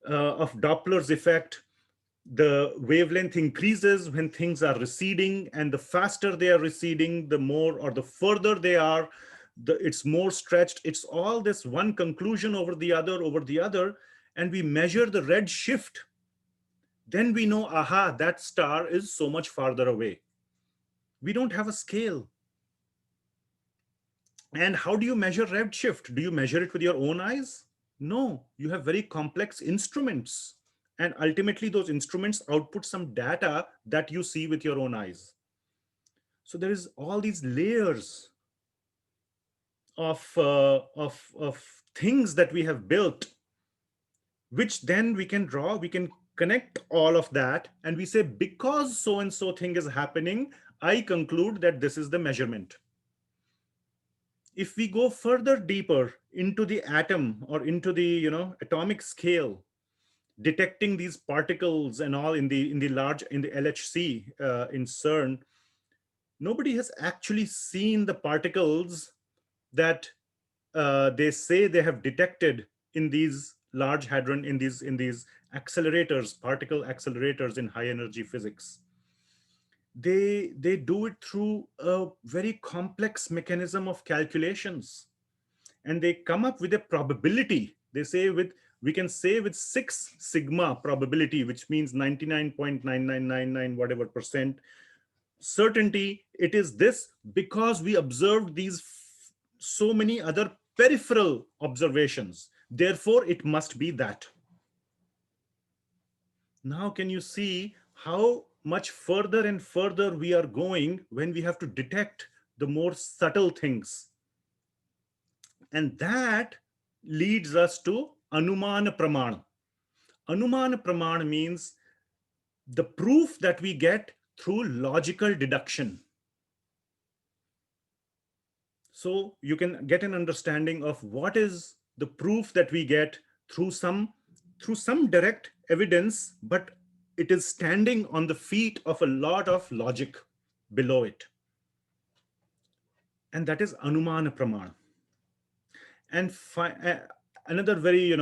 of Doppler's effect, the wavelength increases when things are receding, and the faster they are receding, the more or the further they are, it's more stretched. It's all this one conclusion over the other, and we measure the red shift. Then we know, aha, that star is so much farther away. We don't have a scale. And how do you measure red shift? Do you measure it with your own eyes? No, you have very complex instruments. And ultimately, those instruments output some data that you see with your own eyes. So there is all these layers of things that we have built, which then we can connect all of that, and we say, because so and so thing is happening, I conclude that this is the measurement. If we go further deeper into the atom or into the atomic scale, detecting these particles and all in the large, in the LHC, in CERN, nobody has actually seen the particles that they say they have detected in these large hadron, in these accelerators, particle accelerators in high energy physics. They do it through a very complex mechanism of calculations, and they come up with a probability. They say we can say with 6 sigma probability, which means 99.9999 whatever percent certainty, it is this because we observed these so many other peripheral observations. Therefore, it must be that. Now, can you see how much further and further we are going when we have to detect the more subtle things? And that leads us to Anumana Pramana. Anumana Pramana means the proof that we get through logical deduction. So you can get an understanding of what is the proof that we get through some direct evidence, but it is standing on the feet of a lot of logic below it. And that is Anumana Pramana. And another very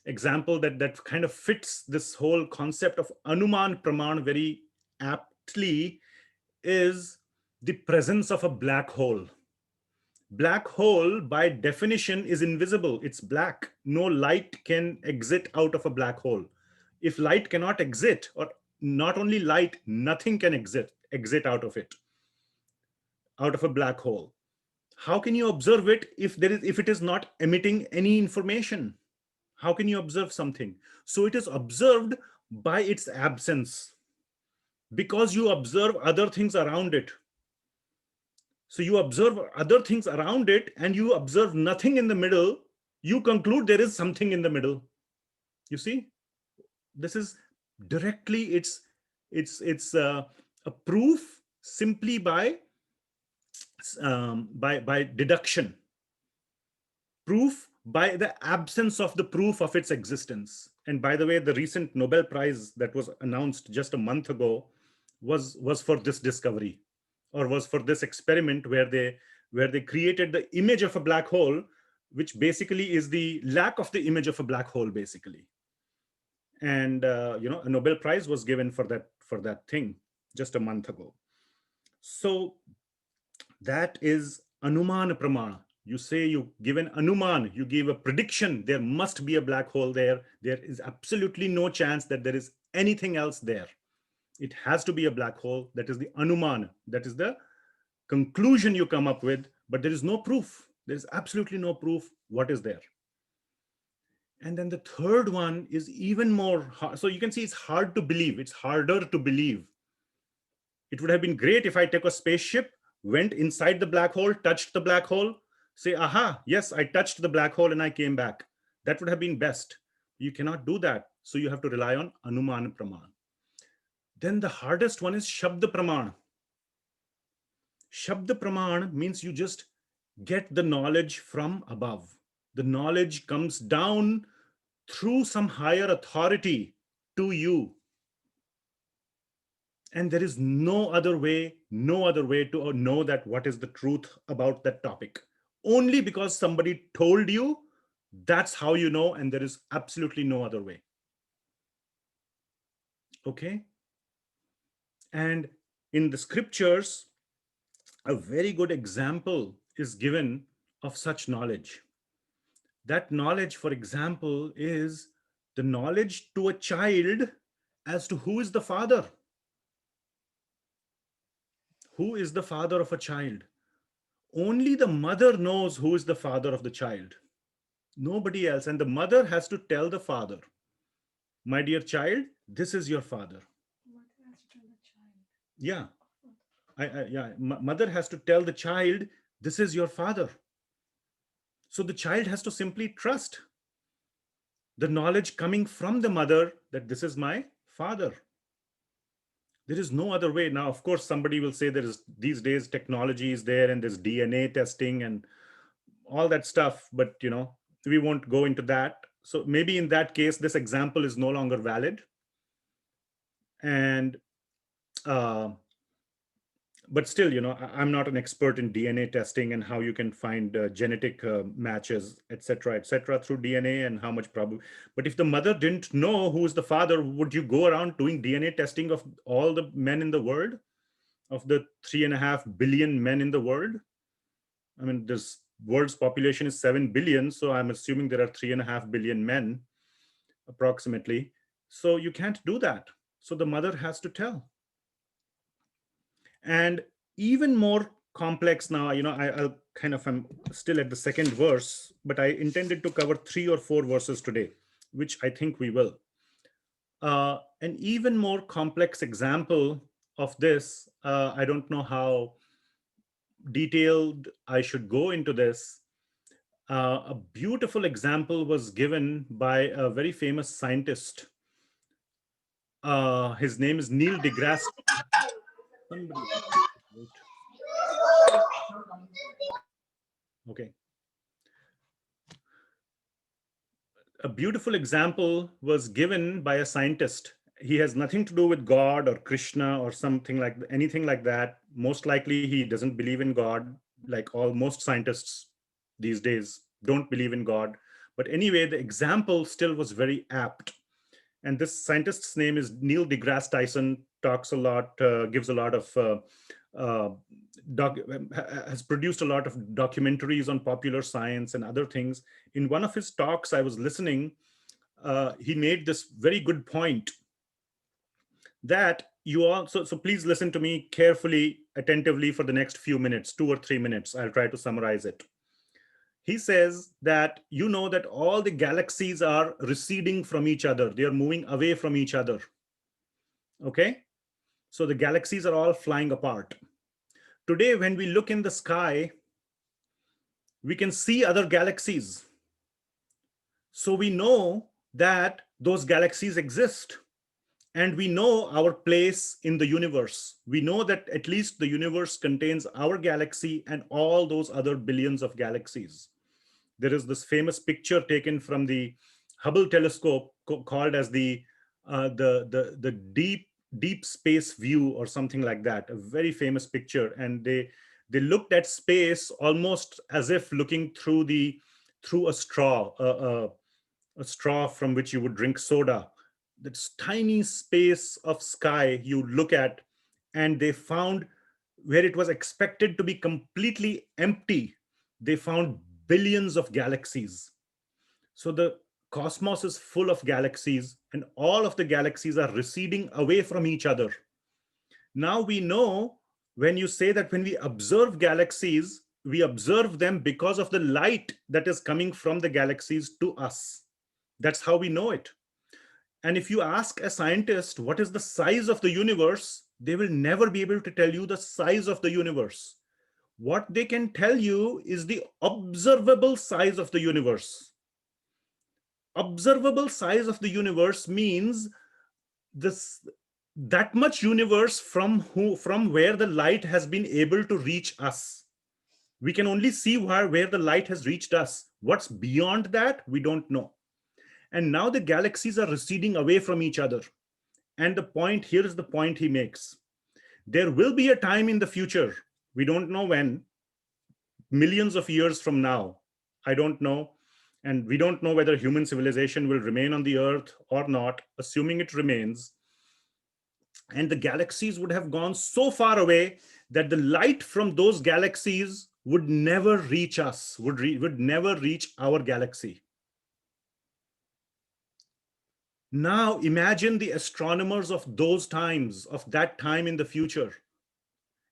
example that kind of fits this whole concept of Anuman Praman very aptly is the presence of a black hole. Black hole by definition is invisible. It's black. No light can exit out of a black hole. If light cannot exit, or not only light, nothing can exit out of it, out of a black hole. How can you observe it if it is not emitting any information? How can you observe something? So it is observed by its absence, because you observe other things around it. So you observe other things around it and you observe nothing in the middle. You conclude there is something in the middle. You see, this is directly it's a proof simply by deduction. Proof by the absence of the proof of its existence. And by the way, the recent Nobel Prize that was announced just a month ago was for this discovery, or was for this experiment where they created the image of a black hole, which basically is the lack of the image of a black hole, basically. And a Nobel Prize was given for that thing just a month ago. So that is Anumana Pramana. You say you give an Anuman, you give a prediction, there must be a black hole there. There is absolutely no chance that there is anything else there. It has to be a black hole. That is the Anuman. That is the conclusion you come up with, but there is no proof. There is absolutely no proof what is there. And then the third one is even more hard. So you can see it's hard to believe. It's harder to believe. It would have been great if I took a spaceship, went inside the black hole, touched the black hole, say, aha, yes, I touched the black hole and I came back. That would have been best. You cannot do that. So you have to rely on Anuman Praman. Then the hardest one is Shabda Praman. Shabda Praman means you just get the knowledge from above. The knowledge comes down through some higher authority to you. And there is no other way to know that what is the truth about that topic. Only because somebody told you, that's how you know, and there is absolutely no other way. Okay? And in the scriptures, a very good example is given of such knowledge. That knowledge, for example, is the knowledge to a child as to who is the father. Who is the father of a child? Only the mother knows who is the father of the child. Nobody else. And the mother has to tell the father, my dear child, this is your father. Mother has to tell the child. Yeah. Mother has to tell the child, this is your father. So the child has to simply trust the knowledge coming from the mother that this is my father. There is no other way. Now, of course, somebody will say there is these days technology is there and there's DNA testing and all that stuff, but we won't go into that. So maybe in that case, this example is no longer valid. And but still, I'm not an expert in DNA testing and how you can find genetic matches, etc., through DNA and how much probably. But if the mother didn't know who is the father, would you go around doing DNA testing of all the men in the world, of the 3.5 billion men in the world? I mean, there's world's population is 7 billion, so I'm assuming there are 3.5 billion men approximately. So you can't do that. So the mother has to tell. And even more complex now, I'll kind of, I'm still at the second verse, but I intended to cover 3 or 4 verses today, which I think we will. An even more complex example of this, I don't know how detailed I should go into this. A beautiful example was given by a very famous scientist. His name is Neil deGrasse. Somebody, okay. A beautiful example was given by a scientist. He has nothing to do with God or Krishna or something like anything like that. Most likely, he doesn't believe in God, like all most scientists these days don't believe in God. But anyway, the example still was very apt. And this scientist's name is Neil deGrasse Tyson. Talks a lot, gives a lot of uh, has produced a lot of documentaries on popular science and other things. In one of his talks, I was listening. He made this very good point that you all. So please listen to me carefully, attentively for the next few minutes, 2 or 3 minutes. I'll try to summarize it. He says that that all the galaxies are receding from each other. They are moving away from each other. Okay, so the galaxies are all flying apart. Today, when we look in the sky, we can see other galaxies. So we know that those galaxies exist. And we know our place in the universe. We know that at least the universe contains our galaxy and all those other billions of galaxies. There is this famous picture taken from the Hubble telescope called as the deep space view or something like that. A very famous picture, and they looked at space almost as if looking through a straw, a straw from which you would drink soda. This tiny space of sky you look at, and they found where it was expected to be completely empty, they found billions of galaxies. So the cosmos is full of galaxies, and all of the galaxies are receding away from each other. Now we know, when you say that when we observe galaxies, we observe them because of the light that is coming from the galaxies to us. That's how we know it. And if you ask a scientist what is the size of the universe, they will never be able to tell you the size of the universe. What they can tell you is the observable size of the universe. Observable size of the universe means this that much universe from where the light has been able to reach us. We can only see where the light has reached us. What's beyond that, we don't know. And now the galaxies are receding away from each other. And here is the point he makes. There will be a time in the future, we don't know when, millions of years from now, I don't know. And we don't know whether human civilization will remain on the earth or not, assuming it remains. And the galaxies would have gone so far away that the light from those galaxies would never reach us, would never reach our galaxy. Now imagine the astronomers of those times, of that time in the future.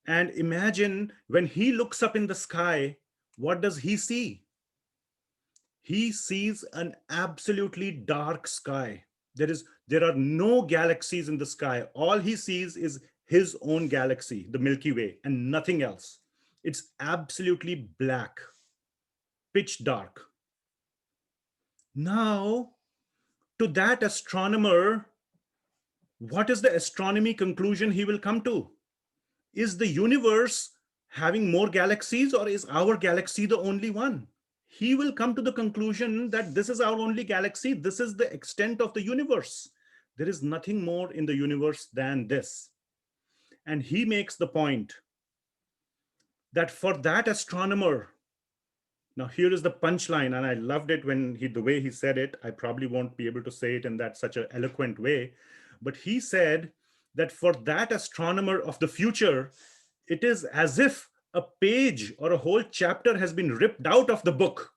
And imagine when he looks up in the sky, what does he see? He sees an absolutely dark sky. There are no galaxies in the sky. All he sees is his own galaxy, the Milky Way, and nothing else. It's absolutely black, pitch dark. Now, to that astronomer, what is the astronomy conclusion he will come to? Is the universe having more galaxies, or is our galaxy the only one? He will come to the conclusion that this is our only galaxy. This is the extent of the universe. There is nothing more in the universe than this. And he makes the point that for that astronomer, now here is the punchline, and I loved it when the way he said it. I probably won't be able to say it in that such an eloquent way, but he said that for that astronomer of the future, it is as if a page or a whole chapter has been ripped out of the book,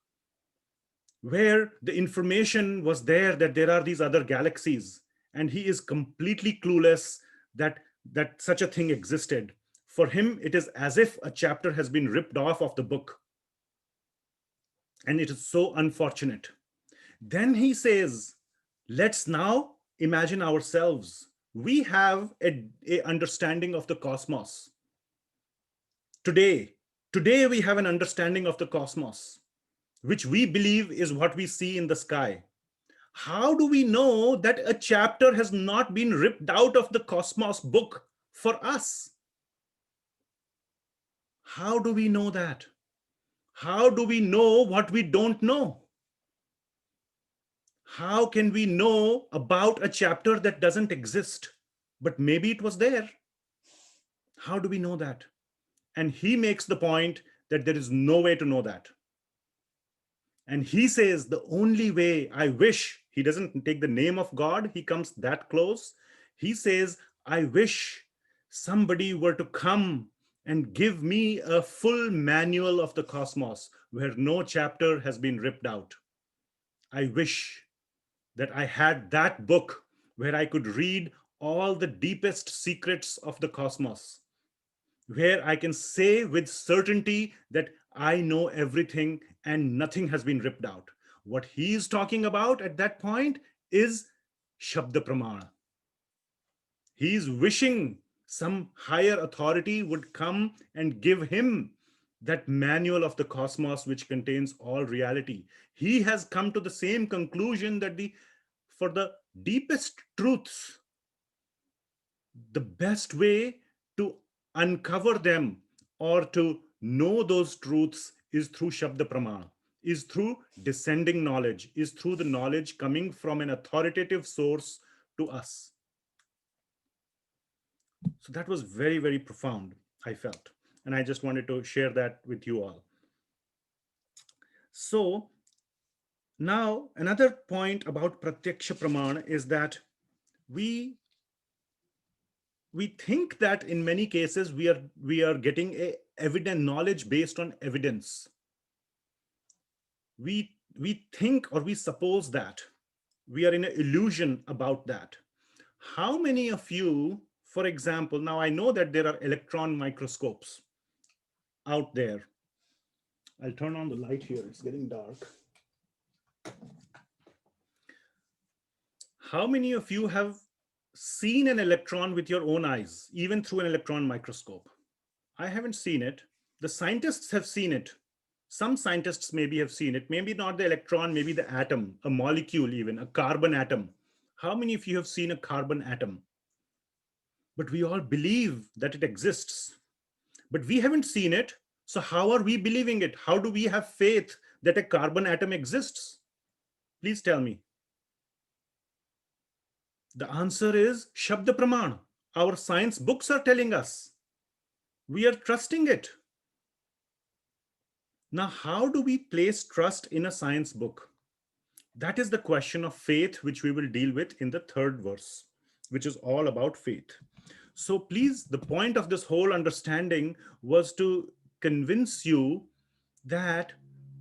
where the information was there that there are these other galaxies, and he is completely clueless that such a thing existed. For him, it is as if a chapter has been ripped off of the book, and it is so unfortunate. Then he says, let's now imagine ourselves. We have a understanding of the cosmos. Today we have an understanding of the cosmos, which we believe is what we see in the sky. How do we know that a chapter has not been ripped out of the cosmos book for us? How do we know that? How do we know what we don't know? How can we know about a chapter that doesn't exist, but maybe it was there? How do we know that? And he makes the point that there is no way to know that. And he says, the only way, I wish, he doesn't take the name of God, he comes that close. He says, I wish somebody were to come and give me a full manual of the cosmos where no chapter has been ripped out. I wish that I had that book where I could read all the deepest secrets of the cosmos, where I can say with certainty that I know everything and nothing has been ripped out. What he is talking about at that point is Shabda Pramana. He is wishing some higher authority would come and give him that manual of the cosmos which contains all reality. He has come to the same conclusion that for the deepest truths, the best way to uncover them or to know those truths is through Shabda Pramana, is through descending knowledge, is through the knowledge coming from an authoritative source to us. So that was very, very profound, I felt. And I just wanted to share that with you all. So now another point about Pratyaksha Pramana is that we we think that in many cases we are getting a evident knowledge based on evidence. We think or we suppose that we are in an illusion about that. How many of you, for example, now I know that there are electron microscopes out there. I'll turn on the light here, it's getting dark. How many of you have seen an electron with your own eyes, even through an electron microscope? I haven't seen it. The scientists have seen it. Some scientists maybe have seen it. Maybe not the electron, maybe the atom, a molecule, even a carbon atom. How many of you have seen a carbon atom? But we all believe that it exists. But we haven't seen it. So how are we believing it? How do we have faith that a carbon atom exists? Please tell me. The answer is Shabda Praman. Our science books are telling us. We are trusting it. Now, how do we place trust in a science book? That is the question of faith, which we will deal with in the third verse, which is all about faith. So please, the point of this whole understanding was to convince you that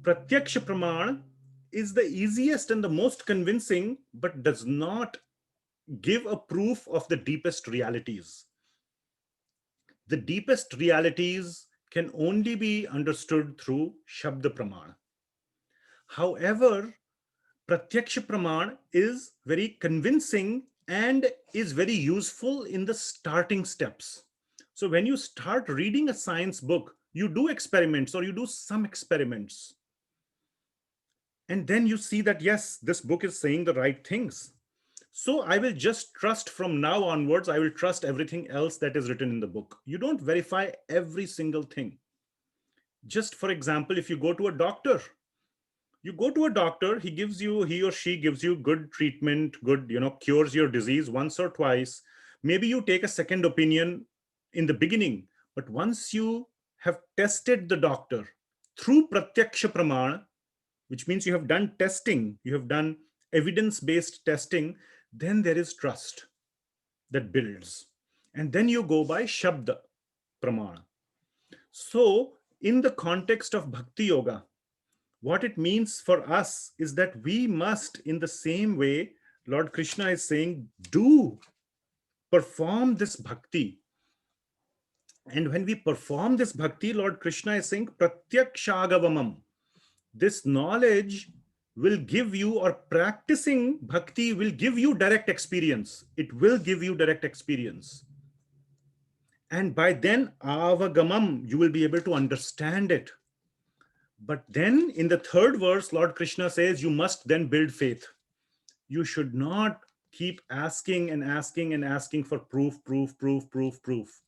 Pratyaksha Praman is the easiest and the most convincing, but does not give a proof of the deepest realities. The deepest realities can only be understood through Shabda Praman. However, Pratyaksha Praman is very convincing and is very useful in the starting steps. So when you start reading a science book, you do experiments or you do some experiments. And then you see that, yes, this book is saying the right things. So I will just trust from now onwards, I will trust everything else that is written in the book. You don't verify every single thing. Just for example, if you go to a doctor, he or she gives you good treatment, good, cures your disease once or twice. Maybe you take a second opinion in the beginning, but once you have tested the doctor through Pratyaksha Pramana, which means you have done testing, you have done evidence based testing, then there is trust that builds. And then you go by Shabda Pramana. So, in the context of Bhakti Yoga, what it means for us is that we must, in the same way, Lord Krishna is saying, do perform this bhakti. And when we perform this bhakti, Lord Krishna is saying, pratyakshagavamam. This knowledge will give you, or practicing bhakti will give you direct experience. It will give you direct experience. And by then, avagamam, you will be able to understand it. But then in the third verse, Lord Krishna says, you must then build faith. You should not keep asking and asking and asking for proof, proof, proof, proof, proof.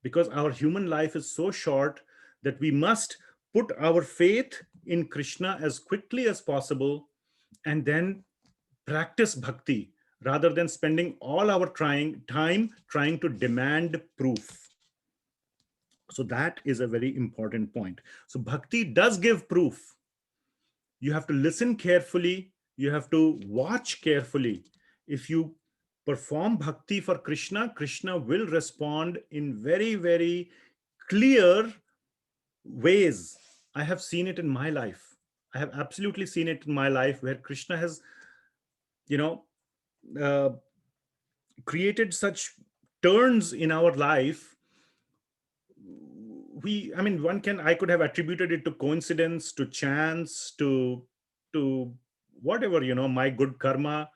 Because our human life is so short that we must put our faith in Krishna as quickly as possible and then practice bhakti rather than spending all our time trying to demand proof. So that is a very important point. So bhakti does give proof. You have to listen carefully, you have to watch carefully. If you perform bhakti for Krishna, Krishna will respond in very, very clear ways. I have seen it in my life. I have absolutely seen it in my life where Krishna has, you know, uh, created such turns in our life. I mean, I could have attributed it to coincidence, to chance, to whatever, my good karma,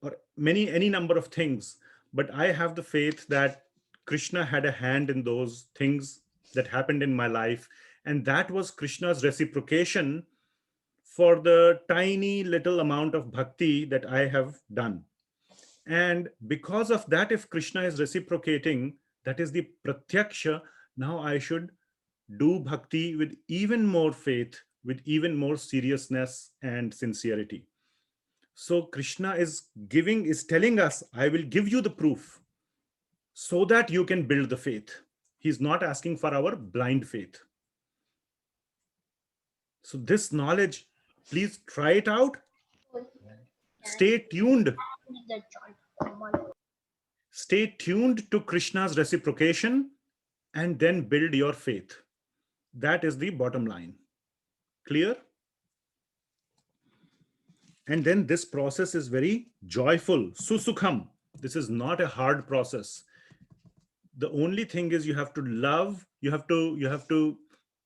or any number of things. But I have the faith that Krishna had a hand in those things that happened in my life, and that was Krishna's reciprocation for the tiny little amount of bhakti that I have done. And because of that, if Krishna is reciprocating, that is the pratyaksha. Now I should do bhakti with even more faith, with even more seriousness and sincerity. So Krishna is telling us, I will give you the proof so that you can build the faith. He's not asking for our blind faith. So this knowledge, please try it out. Stay tuned. Stay tuned to Krishna's reciprocation and then build your faith. That is the bottom line. Clear? And then this process is very joyful. Susukham. This is not a hard process. The only thing is you have to love, you have to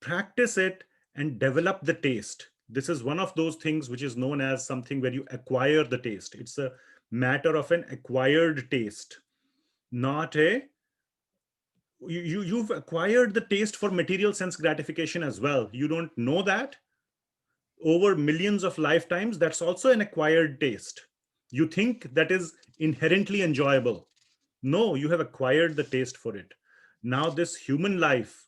practice it and develop the taste. This is one of those things which is known as something where you acquire the taste. It's a matter of an acquired taste, not a you've acquired the taste for material sense gratification as well. You don't know that over millions of lifetimes, that's also an acquired taste. You think that is inherently enjoyable. No, you have acquired the taste for it. Now, this human life,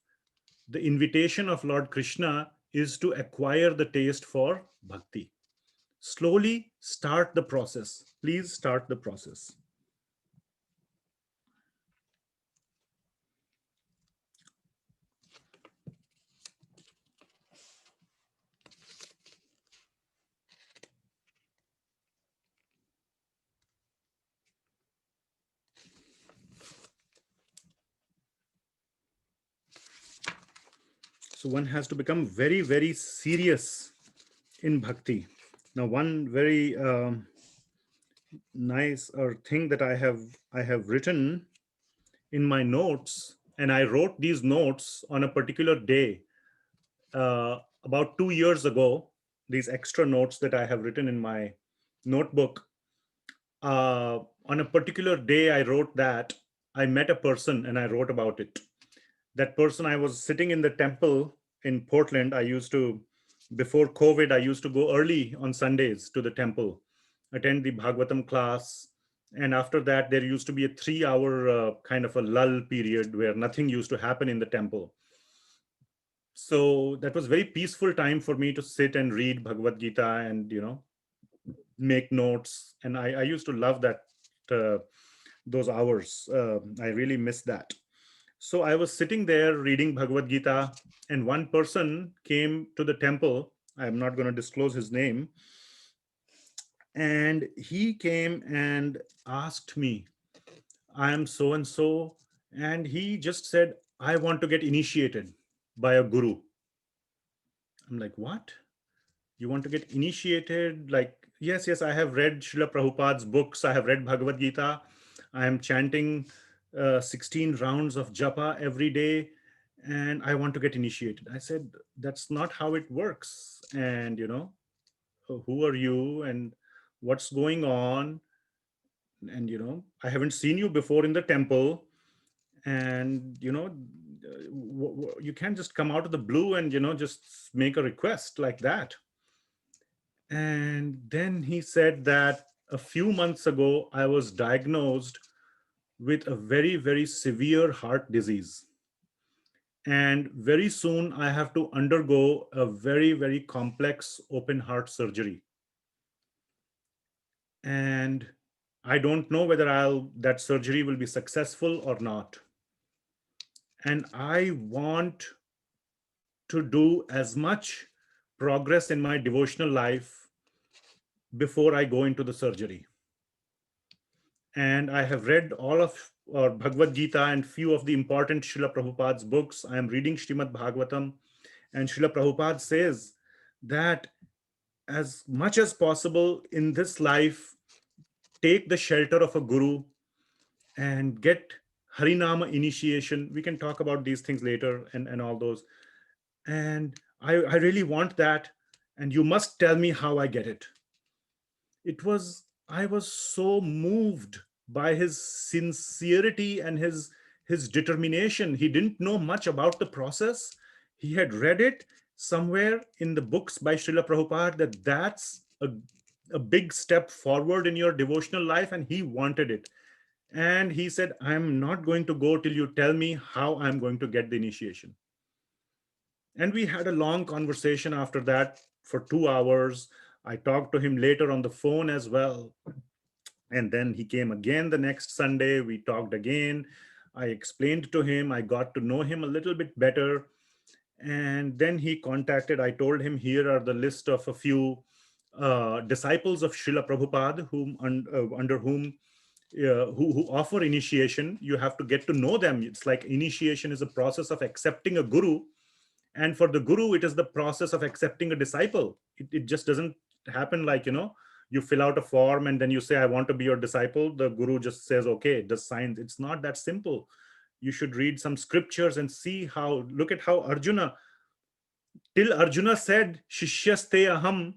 the invitation of Lord Krishna is to acquire the taste for bhakti. Slowly start the process. Please start the process. So one has to become very, very serious in bhakti. Now, one very nice or thing that I have written in my notes, and I wrote these notes on a particular day about 2 years ago. These extra notes that I have written in my notebook. On a particular day, I wrote that I met a person and I wrote about it. That person, I was sitting in the temple in Portland. Before COVID, I used to go early on Sundays to the temple, attend the Bhagavatam class. And after that, there used to be a 3 hour kind of a lull period where nothing used to happen in the temple. So that was very peaceful time for me to sit and read Bhagavad Gita and, make notes. And I used to love that, uh, those hours. I really miss that. So I was sitting there reading Bhagavad Gita, and one person came to the temple. I'm not going to disclose his name. And he came and asked me, I am so and so. And he just said, I want to get initiated by a guru. I'm like, what? You want to get initiated? Like, yes, yes, I have read Srila Prabhupada's books. I have read Bhagavad Gita. I am chanting 16 rounds of japa every day, and I want to get initiated. I said, that's not how it works. And, who are you and what's going on? And, I haven't seen you before in the temple. And, you can't just come out of the blue and, just make a request like that. And then he said that a few months ago, I was diagnosed with a very, very severe heart disease. And very soon, I have to undergo a very, very complex open heart surgery. And I don't know whether that surgery will be successful or not. And I want to do as much progress in my devotional life before I go into the surgery. And I have read all of Bhagavad Gita and few of the important Srila Prabhupada's books. I am reading Srimad Bhagavatam, and Srila Prabhupada says that as much as possible in this life, take the shelter of a guru and get Harinama initiation. We can talk about these things later and all those. And I really want that. And you must tell me how I get it. I was so moved by his sincerity and his determination. He didn't know much about the process. He had read it somewhere in the books by Srila Prabhupada that that's a big step forward in your devotional life, and he wanted it. And he said, I'm not going to go till you tell me how I'm going to get the initiation. And we had a long conversation after that for 2 hours. I talked to him later on the phone as well. And then he came again the next Sunday. We talked again. I explained to him, I got to know him a little bit better. And then he contacted, I told him, here are the list of a few disciples of Srila Prabhupada under whom who offer initiation. You have to get to know them. It's like initiation is a process of accepting a guru, and for the guru it is the process of accepting a disciple. It just doesn't happen like, you fill out a form and then you say, I want to be your disciple. The guru just says, okay, just signs. It's not that simple. You should read some scriptures and see how, look at how Arjuna, till Arjuna said shishyaste aham,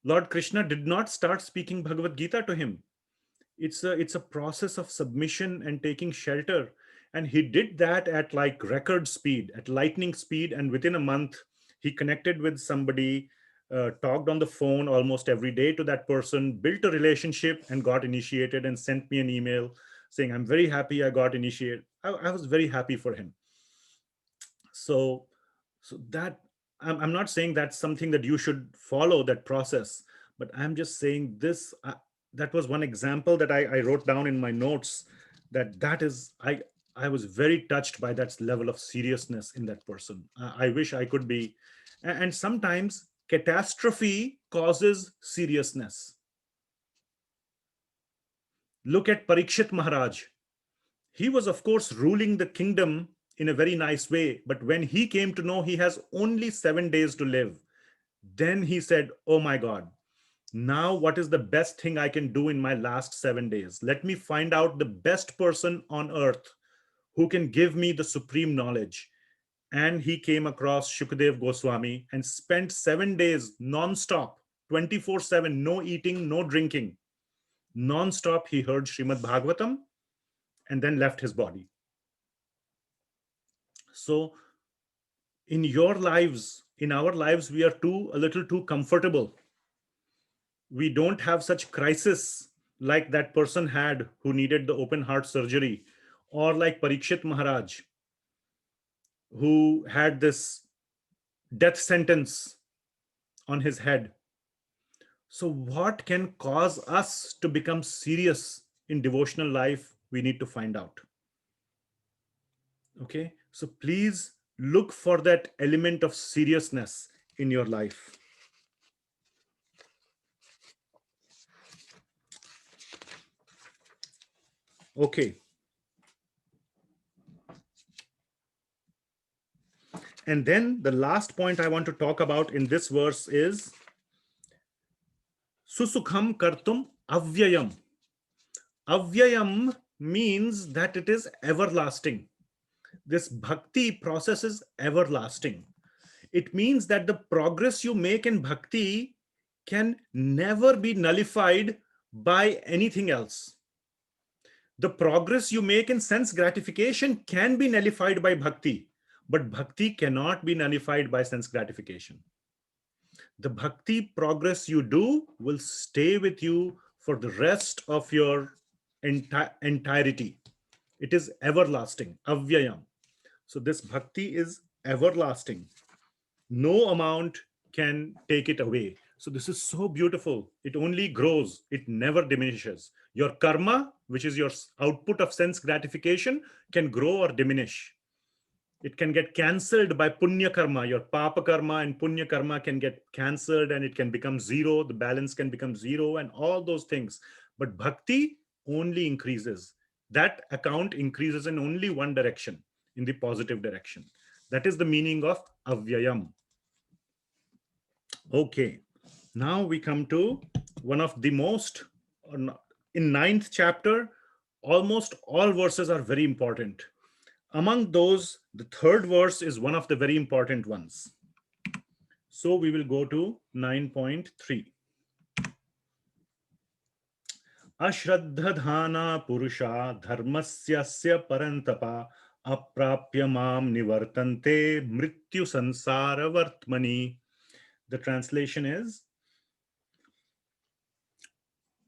Lord Krishna did not start speaking Bhagavad Gita to him. It's a process of submission and taking shelter. And he did that at like record speed, at lightning speed. And within a month he connected with somebody, talked on the phone almost every day to that person, built a relationship, and got initiated, and sent me an email saying, I'm very happy I got initiated. I was very happy for him. So so that, I'm not saying that's something that you should follow that process, but I'm just saying this, that was one example that I wrote down in my notes. That is, I was very touched by that level of seriousness in that person. I wish I could be. And sometimes catastrophe causes seriousness. Look at Parikshit Maharaj. He was, of course, ruling the kingdom in a very nice way. But when he came to know he has only 7 days to live, then he said, oh my God, now what is the best thing I can do in my last 7 days? Let me find out the best person on earth who can give me the supreme knowledge. And he came across Shukadev Goswami and spent 7 days non-stop, 24/7, no eating, no drinking. Non-stop, he heard Srimad Bhagavatam and then left his body. So in your lives, in our lives, we are a little too comfortable. We don't have such crisis like that person had who needed the open heart surgery, or like Parikshit Maharaj, who had this death sentence on his head. So what can cause us to become serious in devotional life? We need to find out. Okay, so please look for that element of seriousness in your life. Okay. And then the last point I want to talk about in this verse is Susukham kartum avyayam. Avyayam means that it is everlasting. This bhakti process is everlasting. It means that the progress you make in bhakti can never be nullified by anything else. The progress you make in sense gratification can be nullified by bhakti, but bhakti cannot be nullified by sense gratification. The bhakti progress you do will stay with you for the rest of your entirety. It is everlasting, avyayam. So this bhakti is everlasting. No amount can take it away. So this is so beautiful. It only grows, it never diminishes. Your karma, which is your output of sense gratification, can grow or diminish. It can get cancelled by punya karma. Your papa karma and punya karma can get cancelled and it can become zero. The balance can become zero and all those things. But bhakti only increases. That account increases in only one direction, in the positive direction. That is the meaning of avyayam. Okay, now we come to one of the most, in ninth chapter, almost all verses are very important. Among those, the third verse is one of the very important ones. So we will go to 9.3. Ashraddhadhana purusha dharmasyasya parantapa aprapya mam nivartante mrityu sansara vartmani. The translation is,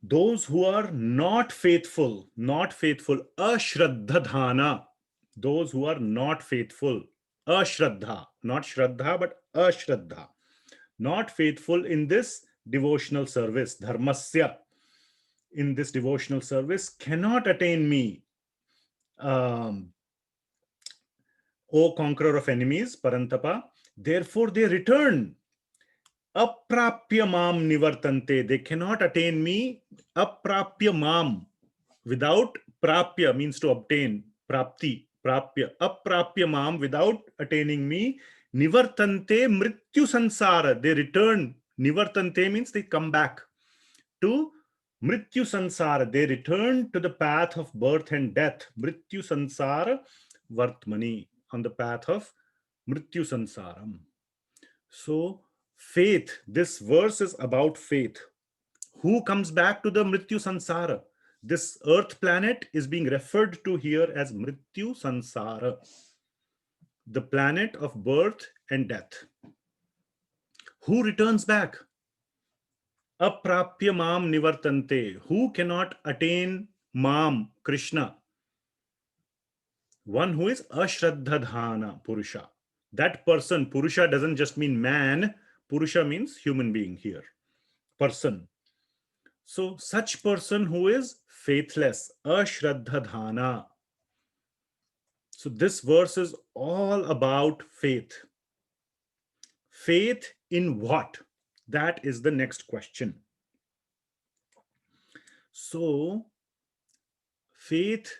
those who are not faithful, ashraddhadhana, those who are not faithful, ashraddha, not shraddha, but ashraddha, not faithful in this devotional service, dharmasya, in this devotional service, cannot attain me, um, O conqueror of enemies, Parantapa. Therefore, they return. Aprapya mam nivartante. They cannot attain me. Aprapya mam. Without prapya means to obtain. Prapti. Prapya. Aprapya mam. Without attaining me. Nivartante mrityu sansara. They return. Nivartante means they come back to mrityu sansara. They return to the path of birth and death. Mrityu sansara vartmani. On the path of mrityu sansaram. So, faith, this verse is about faith. Who comes back to the mrityu sansara? This earth planet is being referred to here as mrityu sansara, the planet of birth and death. Who returns back? Aprapya mam nivartante. Who cannot attain mam, Krishna? One who is ashraddhadhana purusha. That person, purusha doesn't just mean man, purusha means human being here, person. So such person who is faithless, ashraddhadhana. So this verse is all about faith. Faith in what? That is the next question. So faith,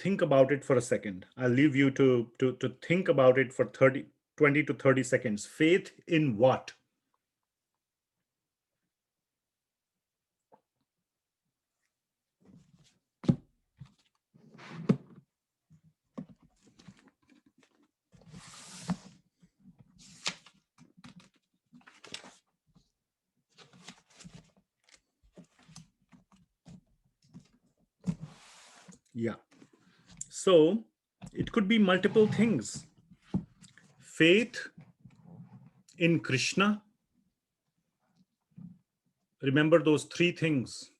think about it for a second. I'll leave you to think about it for 20 to 30 seconds. Faith in what? Yeah. So it could be multiple things. Faith in Krishna. Remember those three things.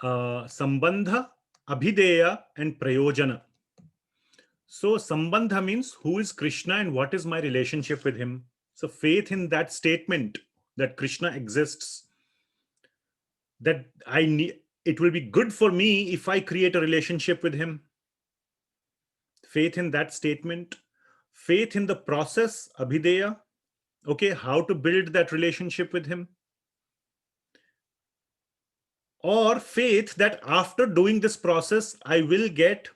Sambandha, Abhideya, and Prayojana. So Sambandha means who is Krishna and what is my relationship with him. So faith in that statement that Krishna exists, that I need, it will be good for me if I create a relationship with him. Faith in that statement. Faith in the process, Abhideya. Okay, how to build that relationship with him. Or faith that after doing this process, I will get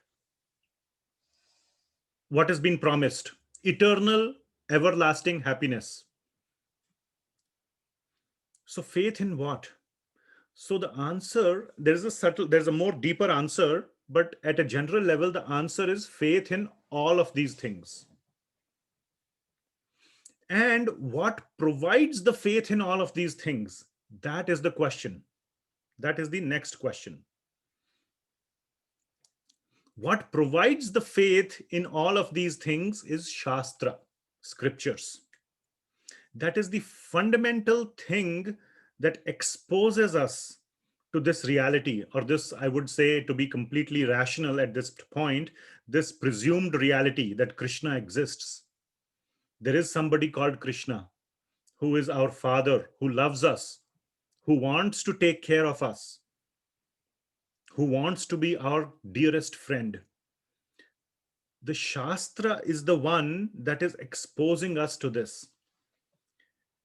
what has been promised. eternal, everlasting happiness. So faith in what? So the answer, there's a more deeper answer, but at a general level, the answer is faith in all of these things. And what provides the faith in all of these things? That is the question. That is the next question. What provides the faith in all of these things is Shastra, scriptures. That is the fundamental thing that exposes us to this reality, or this, I would say, to be completely rational at this point, this presumed reality that Krishna exists. There is somebody called Krishna who is our father, who loves us, who wants to take care of us, who wants to be our dearest friend. The Shastra is the one that is exposing us to this.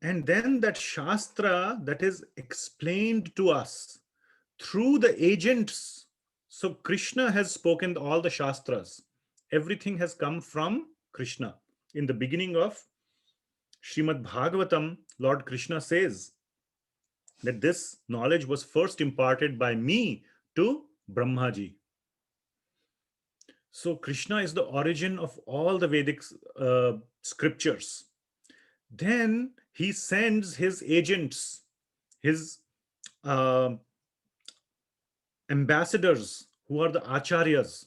And then that Shastra that is explained to us through the agents. So Krishna has spoken all the Shastras. Everything has come from Krishna. In the beginning of Srimad Bhagavatam, Lord Krishna says that this knowledge was first imparted by me to Brahmaji. So Krishna is the origin of all the Vedic scriptures. Then he sends his agents, his uh, ambassadors, who are the acharyas.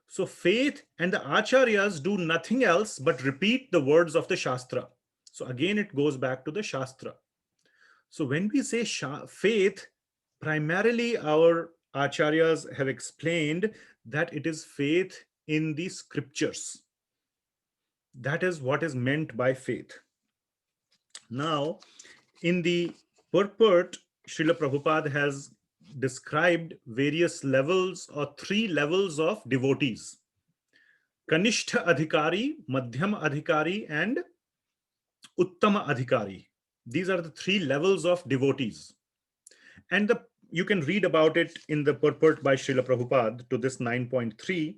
So faith and the acharyas do nothing else but repeat the words of the Shastra. So again, it goes back to the Shastra. So when we say faith, primarily our acharyas have explained that it is faith in the scriptures. That is what is meant by faith. Now, in the purport, Srila Prabhupada has described various levels or three levels of devotees: Kanishtha Adhikari, Madhyam Adhikari, and Uttama Adhikari. These are the three levels of devotees. And you can read about it in the purport by Srila Prabhupada to this 9.3.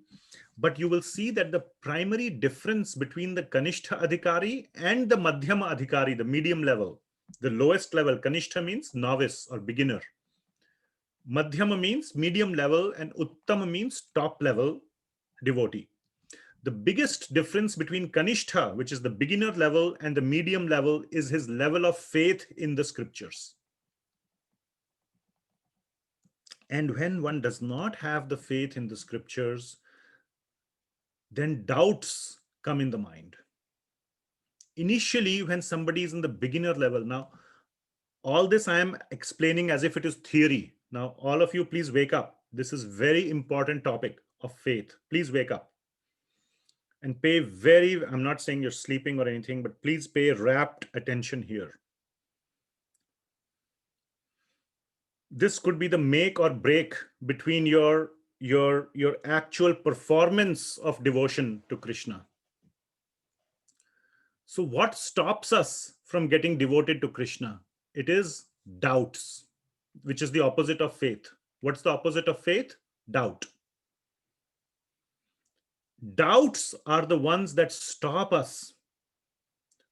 But you will see that the primary difference between the Kanishtha Adhikari and the Madhyama Adhikari, the medium level, the lowest level, Kanishtha means novice or beginner. Madhyama means medium level, and Uttama means top level devotee. The biggest difference between Kanishtha, which is the beginner level, and the medium level is his level of faith in the scriptures. And when one does not have the faith in the scriptures, then doubts come in the mind. Initially, when somebody is in the beginner level, now all this I am explaining as if it is theory. Now, all of you, please wake up. This is very important topic of faith. Please wake up and pay I'm not saying you're sleeping or anything, but please pay rapt attention here. This could be the make or break between your actual performance of devotion to Krishna. So what stops us from getting devoted to Krishna? It is doubts, which is the opposite of faith. What's the opposite of faith? Doubt. Doubts are the ones that stop us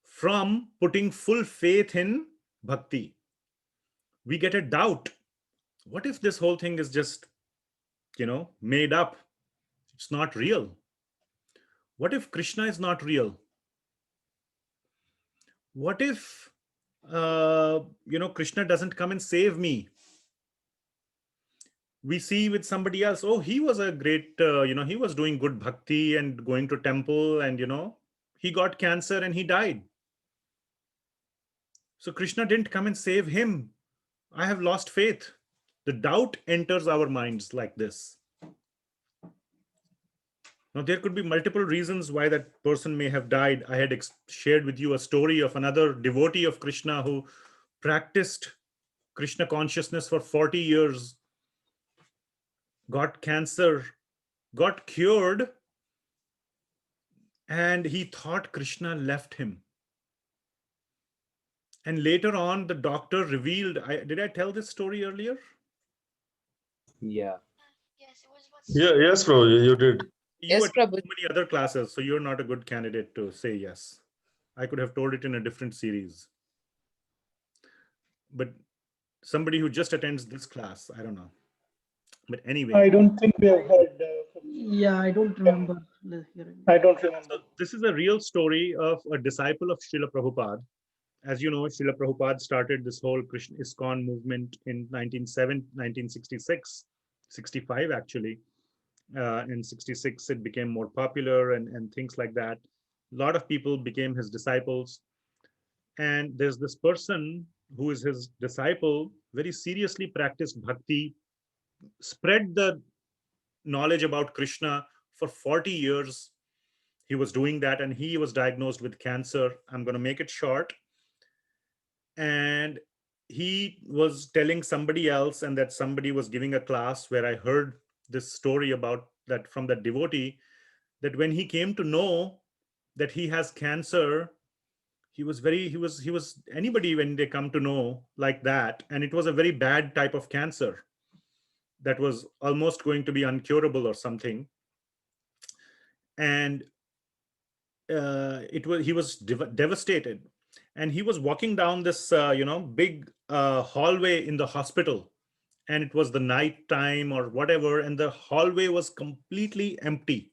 from putting full faith in bhakti. We get a doubt. What if this whole thing is just, made up? It's not real. What if Krishna is not real? What if, Krishna doesn't come and save me? We see with somebody else, oh, he was a great, he was doing good bhakti and going to temple, and, he got cancer and he died. So Krishna didn't come and save him. I have lost faith. The doubt enters our minds like this. Now, there could be multiple reasons why that person may have died. I had shared with you a story of another devotee of Krishna who practiced Krishna consciousness for 40 years, got cancer, got cured, and he thought Krishna left him. And later on, the doctor revealed, did I tell this story earlier? Yeah. Yes, it was what Yeah, yes, bro, you did. You Yes, attend Prabhu. so many other classes, so you're not a good candidate to say yes. I could have told it in a different series, but somebody who just attends this class, I don't know. But anyway, I don't think we have heard from you. Yeah, I don't Can, remember hearing I it. don't so remember. this is a real story of a disciple of Srila Prabhupada. As you know, Srila Prabhupada started this whole Krishna ISKCON movement in 1966, 65 actually. In 66, it became more popular and things like that. A lot of people became his disciples. And there's this person who is his disciple, very seriously practiced bhakti, spread the knowledge about Krishna for 40 years. He was doing that and he was diagnosed with cancer. I'm going to make it short. And he was telling somebody else, and that somebody was giving a class where I heard this story about that from that devotee, that when he came to know that he has cancer, he was anybody when they come to know like that, and it was a very bad type of cancer that was almost going to be uncurable or something. And it was he was devastated, and he was walking down this big hallway in the hospital, and it was the night time or whatever, and the hallway was completely empty.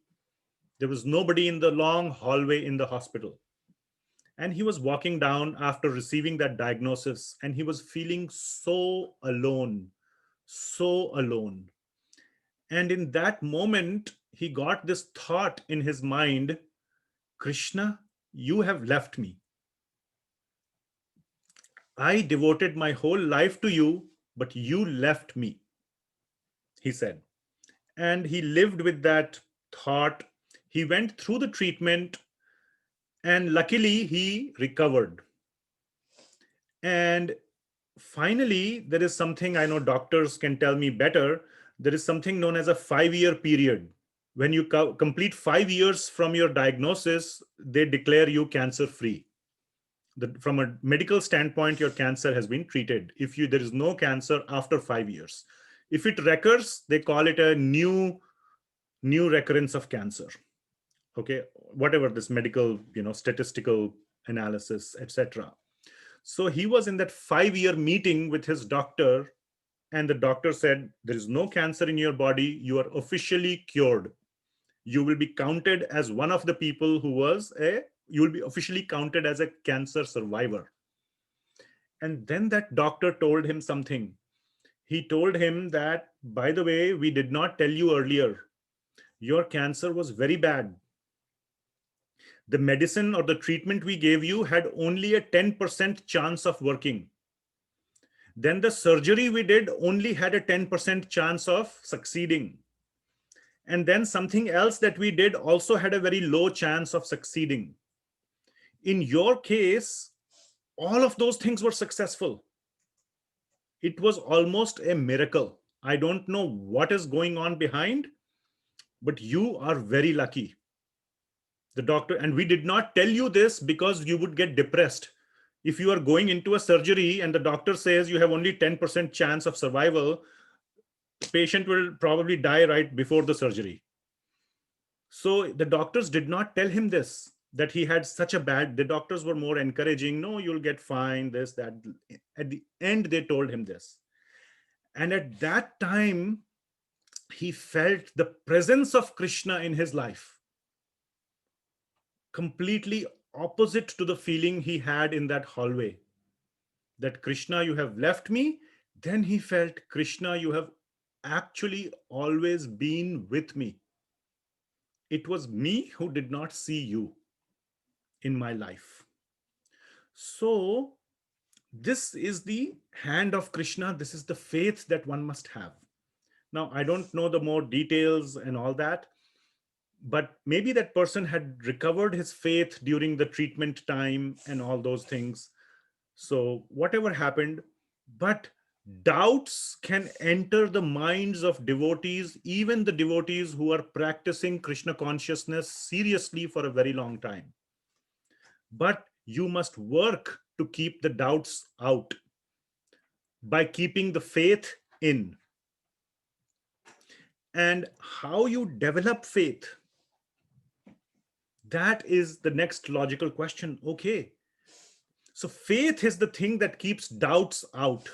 There was nobody in the long hallway in the hospital, and he was walking down after receiving that diagnosis, and he was feeling so alone, so alone. And in that moment he got this thought in his mind: Krishna, you have left me. I devoted my whole life to you, but you left me, he said. And he lived with that thought. He went through the treatment, and luckily he recovered. And finally, there is something, I know doctors can tell me better. There is something known as a 5-year period. When you complete 5 years from your diagnosis, they declare you cancer free. From a medical standpoint, your cancer has been treated. If there is no cancer after 5 years, if it recurs, they call it a new recurrence of cancer. Okay, whatever this medical, statistical analysis, etc. So he was in that 5-year meeting with his doctor, and the doctor said, there is no cancer in your body. You are officially cured. You will be counted as one of the people you will be officially counted as a cancer survivor. And then that doctor told him something. He told him that, by the way, we did not tell you earlier, your cancer was very bad. The medicine or the treatment we gave you had only a 10% chance of working. Then the surgery we did only had a 10% chance of succeeding. And then something else that we did also had a very low chance of succeeding. In your case, all of those things were successful. It was almost a miracle. I don't know what is going on behind, but you are very lucky. The doctor, and we did not tell you this because you would get depressed. If you are going into a surgery and the doctor says you have only 10% chance of survival, the patient will probably die right before the surgery. So the doctors did not tell him this, that he had such a bad, the doctors were more encouraging. No, you'll get fine, this, that. At the end, they told him this. And at that time, he felt the presence of Krishna in his life, completely opposite to the feeling he had in that hallway, that Krishna, you have left me. Then he felt, Krishna, you have actually always been with me. It was me who did not see you in my life. So this is the hand of Krishna. This is the faith that one must have. Now, I don't know the more details and all that, but maybe that person had recovered his faith during the treatment time and all those things. So whatever happened, but doubts can enter the minds of devotees, even the devotees who are practicing Krishna consciousness seriously for a very long time. But you must work to keep the doubts out by keeping the faith in. And how you develop faith? That is the next logical question. Okay, so faith is the thing that keeps doubts out.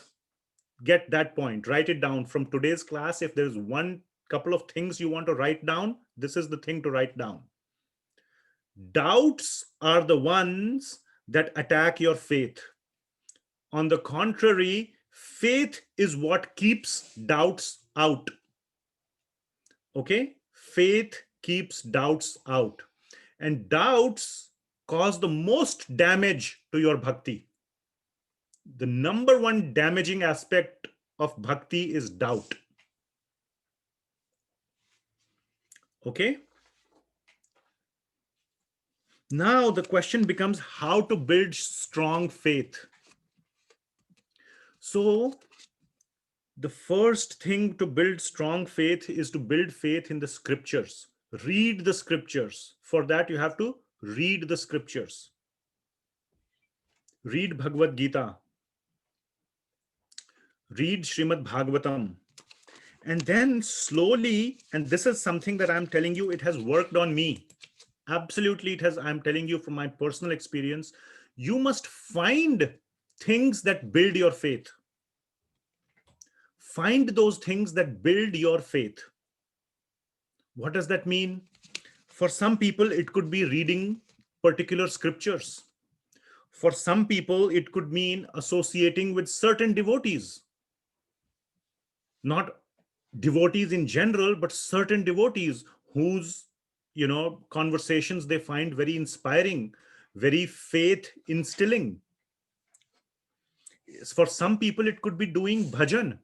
Get that point, write it down from today's class. If there's one couple of things you want to write down, this is the thing to write down. Doubts are the ones that attack your faith. On the contrary, faith is what keeps doubts out. Okay, faith keeps doubts out, and doubts cause the most damage to your bhakti. The number one damaging aspect of bhakti is doubt. Okay, now the question becomes how to build strong faith. So the first thing to build strong faith is to build faith in the scriptures. Read the scriptures. For that, you have to read the scriptures. Read Bhagavad Gita. Read Srimad Bhagavatam. And then slowly, and this is something that I'm telling you, it has worked on me. Absolutely, it has. I'm telling you from my personal experience, you must find things that build your faith. Find those things that build your faith. What does that mean? For some people, it could be reading particular scriptures. For some people, it could mean associating with certain devotees. Not devotees in general, but certain devotees whose, conversations they find very inspiring, very faith instilling. For some people, it could be doing bhajan,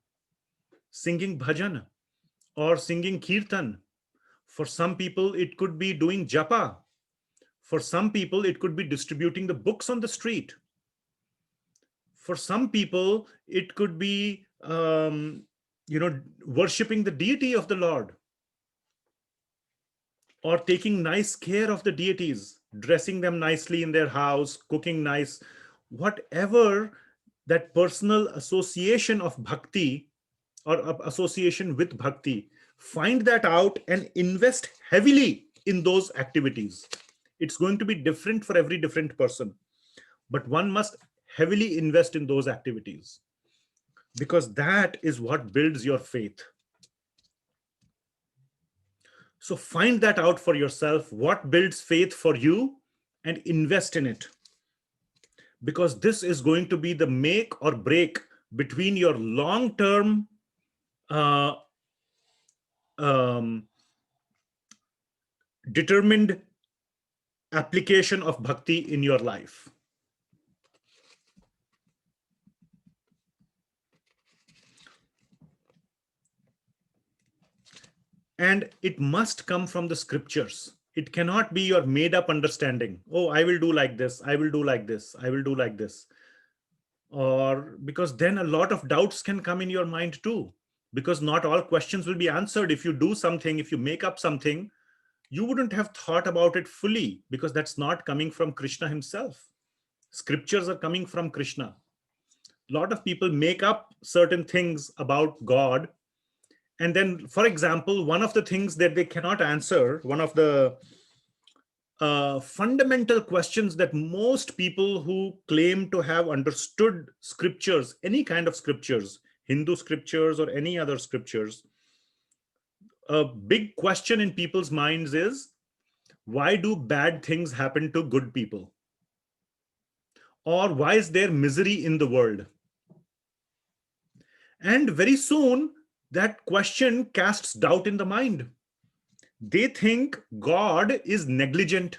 singing bhajan, or singing kirtan. For some people, it could be doing japa. For some people, it could be distributing the books on the street. For some people, it could be, worshipping the deity of the Lord, or taking nice care of the deities, dressing them nicely in their house, cooking nice, whatever that personal association of bhakti or association with bhakti, find that out and invest heavily in those activities. It's going to be different for every different person, but one must heavily invest in those activities because that is what builds your faith. So find that out for yourself, what builds faith for you, and invest in it. Because this is going to be the make or break between your long-term uh, determined application of bhakti in your life. And it must come from the scriptures. It cannot be your made up understanding. Oh, I will do like this. I will do like this. I will do like this. Or because then a lot of doubts can come in your mind too, because not all questions will be answered. If you do something, if you make up something, you wouldn't have thought about it fully because that's not coming from Krishna himself. Scriptures are coming from Krishna. A lot of people make up certain things about God. And then, for example, one of the things that they cannot answer, one of the fundamental questions that most people who claim to have understood scriptures, any kind of scriptures, Hindu scriptures or any other scriptures, a big question in people's minds is, why do bad things happen to good people? Or why is there misery in the world? And very soon, that question casts doubt in the mind. They think God is negligent.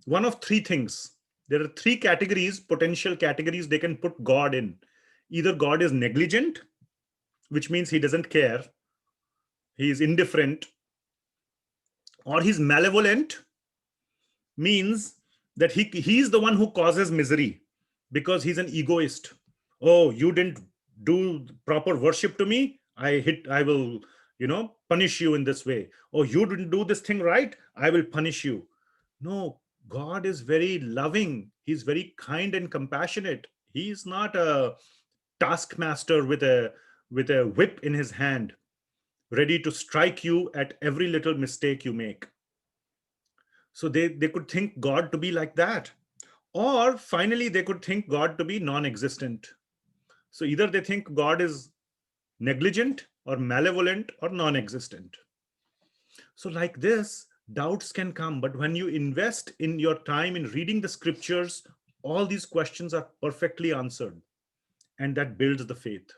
One of three things. There are three categories, potential categories they can put God in. Either God is negligent, which means he doesn't care, he is indifferent, or he's malevolent, means that he's the one who causes misery because he's an egoist. Oh, you didn't do proper worship to me, I will, punish you in this way. Oh, you didn't do this thing right, I will punish you. No, God is very loving, he's very kind and compassionate. He's not a taskmaster with a whip in his hand, ready to strike you at every little mistake you make. So they could think God to be like that. Or finally, they could think God to be non-existent. So either they think God is negligent or malevolent or non-existent. So like this, doubts can come. But when you invest in your time in reading the scriptures, all these questions are perfectly answered. And that builds the faith.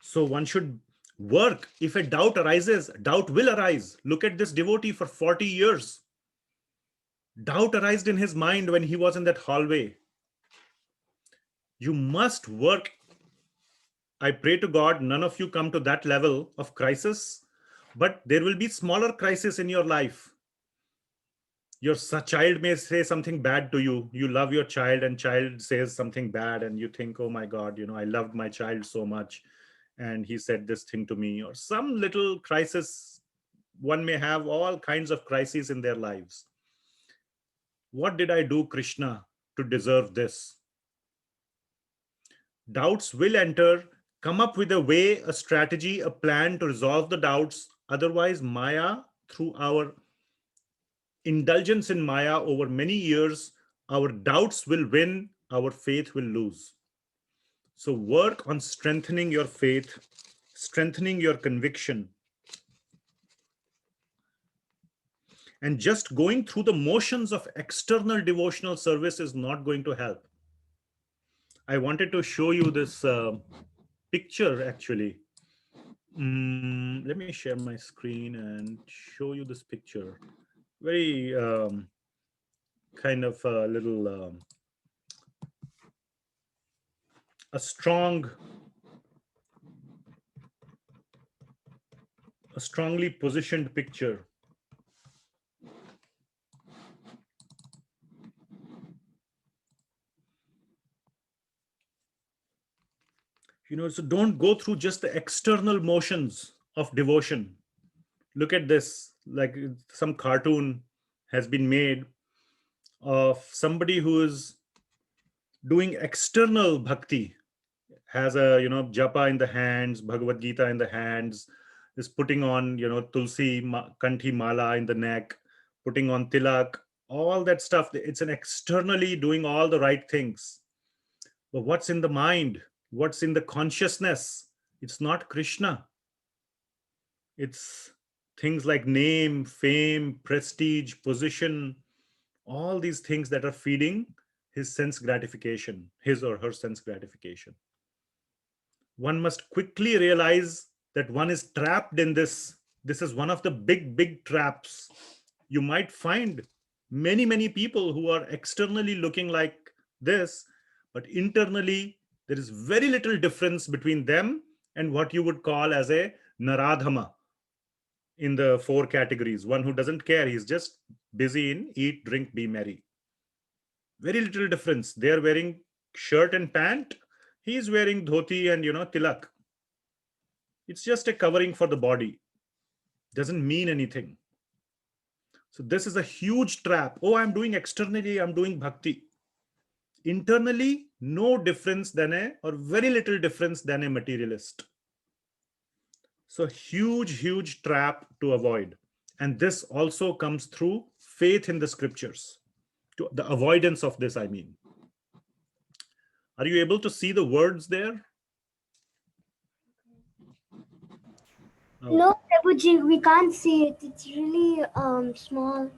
So one should work. If a doubt arises, doubt will arise. Look at this devotee for 40 years. Doubt arose in his mind when he was in that hallway. You must work. I pray to God, none of you come to that level of crisis, but there will be smaller crises in your life. Your child may say something bad to you. You love your child and child says something bad and you think, oh my God, I loved my child so much and he said this thing to me, or some little crisis. One may have all kinds of crises in their lives. What did I do, Krishna, to deserve this? Doubts will enter. Come up with a way, a strategy, a plan to resolve the doubts. Otherwise, Maya, through our indulgence in Maya over many years, our doubts will win, our faith will lose. So work on strengthening your faith, strengthening your conviction. And just going through the motions of external devotional service is not going to help. I wanted to show you this picture actually. Let me share my screen and show you this picture. Very kind of a little, a strongly positioned picture. So don't go through just the external motions of devotion. Look at this, like some cartoon has been made of somebody who is doing external bhakti, has a japa in the hands, Bhagavad Gita in the hands, is putting on tulsi kanthi mala in the neck, putting on tilak, all that stuff. It's an externally doing all the right things. But what's in the mind? What's in the consciousness? It's not Krishna. It's things like name, fame, prestige, position, all these things that are feeding his sense gratification, his or her sense gratification. One must quickly realize that one is trapped in this. This is one of the big traps. You might find many people who are externally looking like this, but internally there is very little difference between them and what you would call as a naradhama in the four categories. One who doesn't care, he's just busy in eat, drink, be merry. Very little difference. They're wearing shirt and pant, he's wearing dhoti and tilak. It's just a covering for the body, doesn't mean anything. So this is a huge trap. Oh, I'm doing externally, I'm doing bhakti. Internally, no difference than or very little difference than a materialist. So huge trap to avoid. And this also comes through faith in the scriptures. To the avoidance of this, I mean. Are you able to see the words there? Oh. No, Prabhuji, we can't see it. It's really small.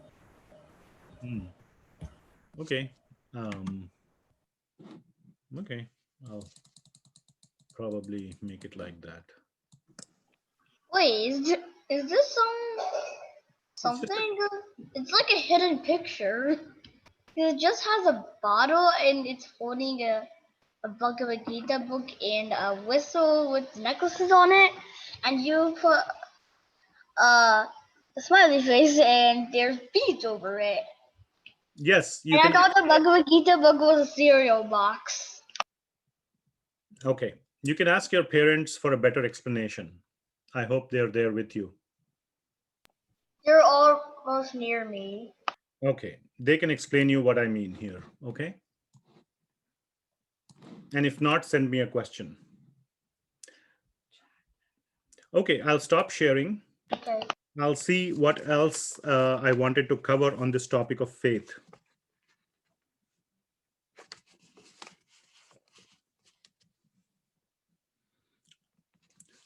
Okay. Okay. I'll probably make it like that. Wait, is this something? It's like a hidden picture. It just has a bottle and it's holding a Bhagavad Gita book and a whistle with necklaces on it, and you put a smiley face and there's beads over it. Yes, you And can. I thought the Bhagavad Gita book was a cereal box. Okay. You can ask your parents for a better explanation. I hope they're there with you. They're almost near me. Okay. They can explain you what I mean here. Okay. And if not, send me a question. Okay, I'll stop sharing. Okay. I'll see what else I wanted to cover on this topic of faith.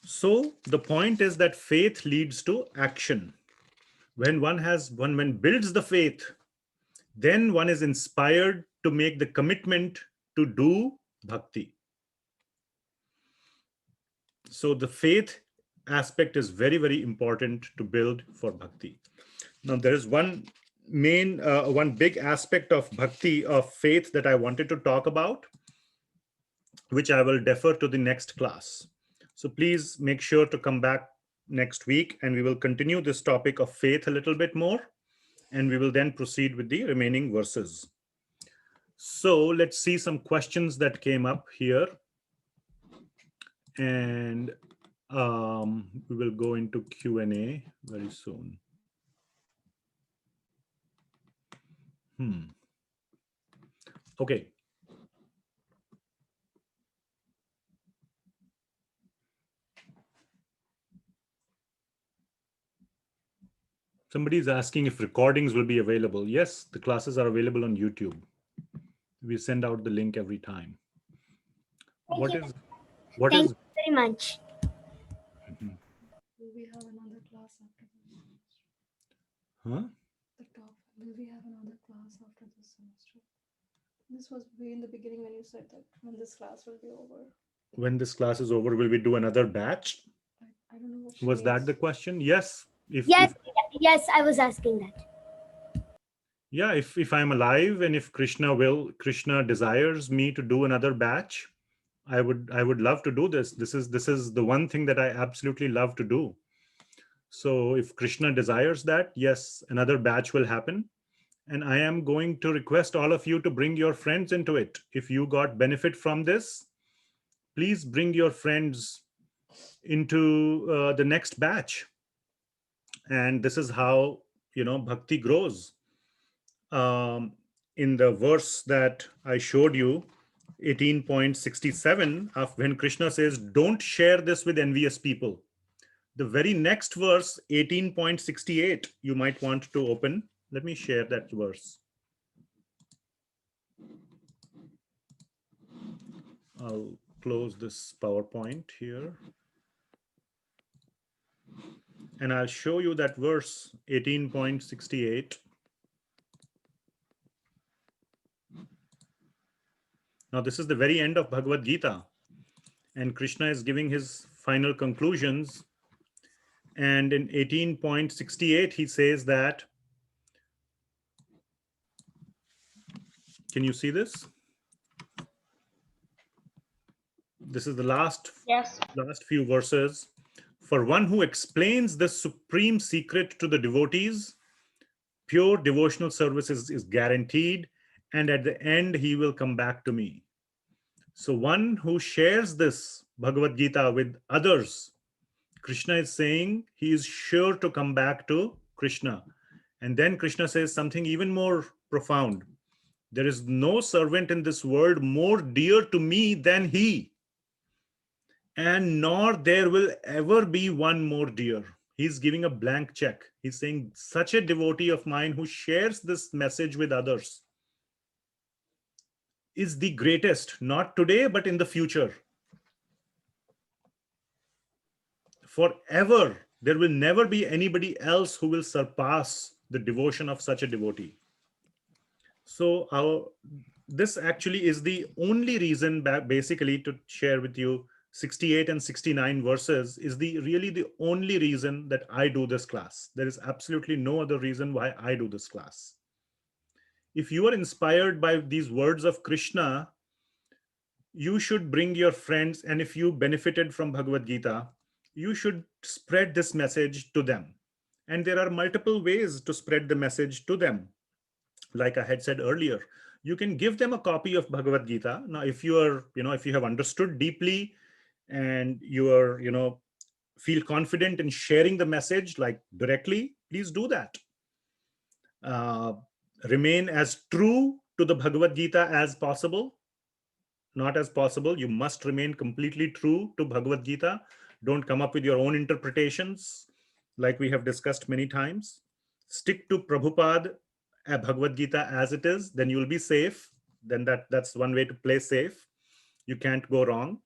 So the point is that faith leads to action. When one builds the faith, then one is inspired to make the commitment to do bhakti. So the faith aspect is very, very important to build for bhakti. Now there is one big aspect of bhakti, of faith, that I wanted to talk about, which I will defer to the next class. So please make sure to come back next week and we will continue this topic of faith a little bit more, and we will then proceed with the remaining verses. So let's see some questions that came up here, and we will go into Q&A very soon. Okay. Somebody is asking if recordings will be available. Yes, the classes are available on YouTube. We send out the link every time. What is Thank you very much. Will we have another class after this? Huh? The top. Will we have another class after this semester? This was way in the beginning when you said that when this class will be over. When this class is over, will we do another batch? I don't know what she Was that means. the question? Yes. Yes, yes, I was asking that. Yeah, if I'm alive and if Krishna desires me to do another batch, I would love to do this. This is the one thing that I absolutely love to do. So if Krishna desires that, yes, another batch will happen. And I am going to request all of you to bring your friends into it. If you got benefit from this, please bring your friends into the next batch. And this is how, bhakti grows. In the verse that I showed you, 18.67, when Krishna says, don't share this with envious people. The very next verse, 18.68, you might want to open. Let me share that verse. I'll close this PowerPoint here. And I'll show you that verse, 18.68. Now, this is the very end of Bhagavad Gita. And Krishna is giving his final conclusions. And in 18.68, he says that, can you see this? This is the last few verses. For one who explains the supreme secret to the devotees, pure devotional service is guaranteed, and at the end he will come back to me. So one who shares this Bhagavad Gita with others, Krishna is saying he is sure to come back to Krishna. And then Krishna says something even more profound. There is no servant in this world more dear to me than he, and nor there will ever be one more dear. He's giving a blank check. He's saying, such a devotee of mine who shares this message with others is the greatest, not today, but in the future. Forever, there will never be anybody else who will surpass the devotion of such a devotee. So this actually is the only reason, basically, to share with you 68 and 69 verses is really the only reason that I do this class. There is absolutely no other reason why I do this class. If you are inspired by these words of Krishna, you should bring your friends, and if you benefited from Bhagavad Gita, you should spread this message to them. And there are multiple ways to spread the message to them. Like I had said earlier, you can give them a copy of Bhagavad Gita. Now, if you have understood deeply and you are, feel confident in sharing the message like directly, please do that. Remain as true to the Bhagavad Gita as possible. Not as possible. You must remain completely true to Bhagavad Gita. Don't come up with your own interpretations, like we have discussed many times. Stick to Prabhupada Bhagavad Gita as it is, then you'll be safe. Then that's one way to play safe. You can't go wrong.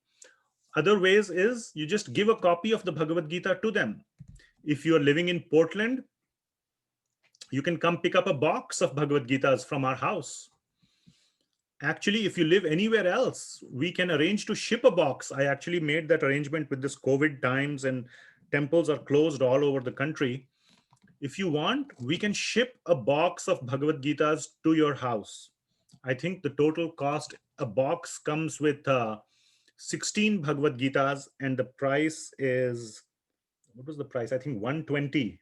Other ways is you just give a copy of the Bhagavad Gita to them. If you're living in Portland, you can come pick up a box of Bhagavad Gitas from our house. Actually, if you live anywhere else, we can arrange to ship a box. I actually made that arrangement with this COVID times, and temples are closed all over the country. If you want, we can ship a box of Bhagavad Gitas to your house. I think the total cost, a box comes with 16 Bhagavad Gitas, and the price is, what was the price? I think 120.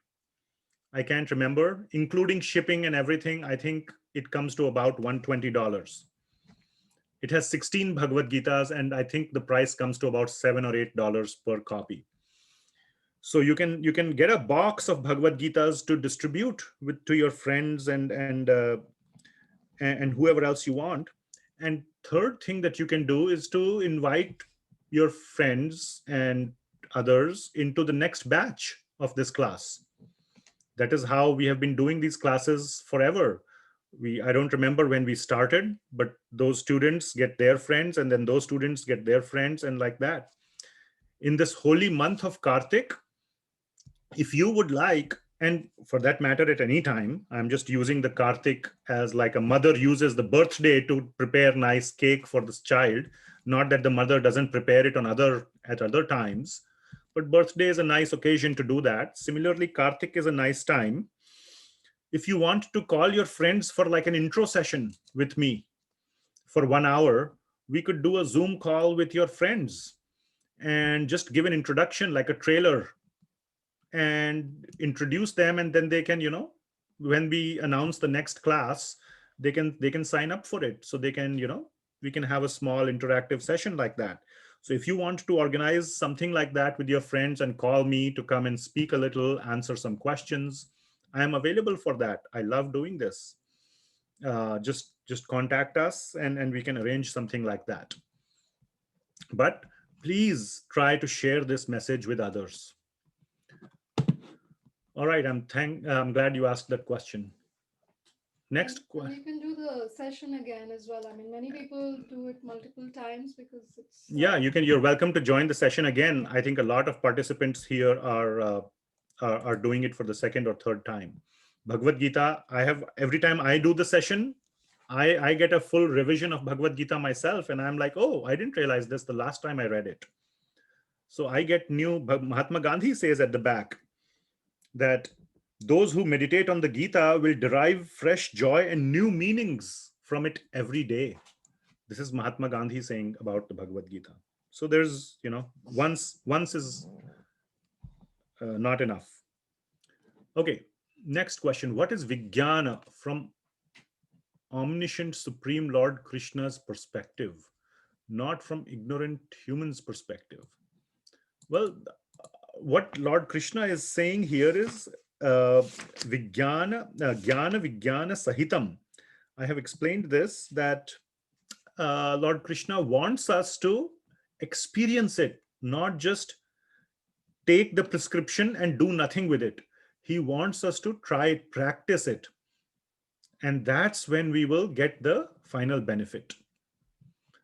I can't remember, including shipping and everything. I think it comes to about $120. It has 16 Bhagavad Gitas, and I think the price comes to about $7 or $8 per copy. So you can get a box of Bhagavad Gitas to distribute to your friends and whoever else you want. And third thing that you can do is to invite your friends and others into the next batch of this class. That is how we have been doing these classes forever. I don't remember when we started, but those students get their friends, and then those students get their friends, and like that. In this holy month of Kartik, if you would like, and for that matter at any time, I'm just using the Kartik as like a mother uses the birthday to prepare nice cake for this child. Not that the mother doesn't prepare it at other times, but birthday is a nice occasion to do that. Similarly, Kartik is a nice time. If you want to call your friends for like an intro session with me for 1 hour, we could do a Zoom call with your friends and just give an introduction, like a trailer, and introduce them, and then they can, when we announce the next class, they can sign up for it. So they can, we can have a small interactive session like that. So if you want to organize something like that with your friends and call me to come and speak a little, answer some questions, I am available for that. I love doing this. Just contact us, and we can arrange something like that. But please try to share this message with others. All right, I'm glad you asked that question. Next question. You can do the session again as well. I mean, many people do it multiple times because it's. Yeah, you're welcome to join the session again. I think a lot of participants here are doing it for the second or third time. Bhagavad Gita, every time I do the session, I get a full revision of Bhagavad Gita myself, and I'm like, oh, I didn't realize this the last time I read it. So I get new. Mahatma Gandhi says at the back that those who meditate on the Gita will derive fresh joy and new meanings from it every day. This is Mahatma Gandhi saying about the Bhagavad Gita. So there's, once is not enough. Okay, next question. What is Vijnana from omniscient Supreme Lord Krishna's perspective, not from ignorant humans' perspective? Well, what Lord Krishna is saying here is Jnana Vijnana Sahitam. I have explained this, that Lord Krishna wants us to experience it, not just take the prescription and do nothing with it. He wants us to try it, practice it. And that's when we will get the final benefit.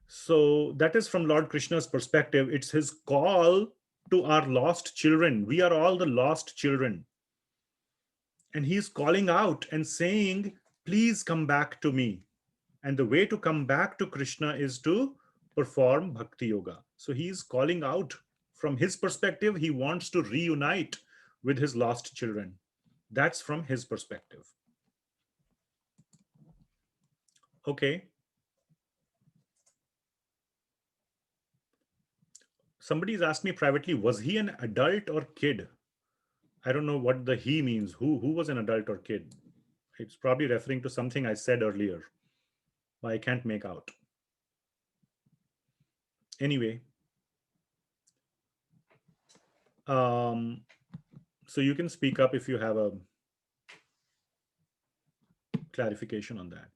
So that is from Lord Krishna's perspective. It's his call to our lost children. We are all the lost children. And he's calling out and saying, please come back to me. And the way to come back to Krishna is to perform Bhakti Yoga. So he's calling out from his perspective. He wants to reunite with his lost children. That's from his perspective. Okay. Somebody's asked me privately, was he an adult or kid? I don't know what the he means. Who was an adult or kid? It's probably referring to something I said earlier, but I can't make out. Anyway, so you can speak up if you have a clarification on that.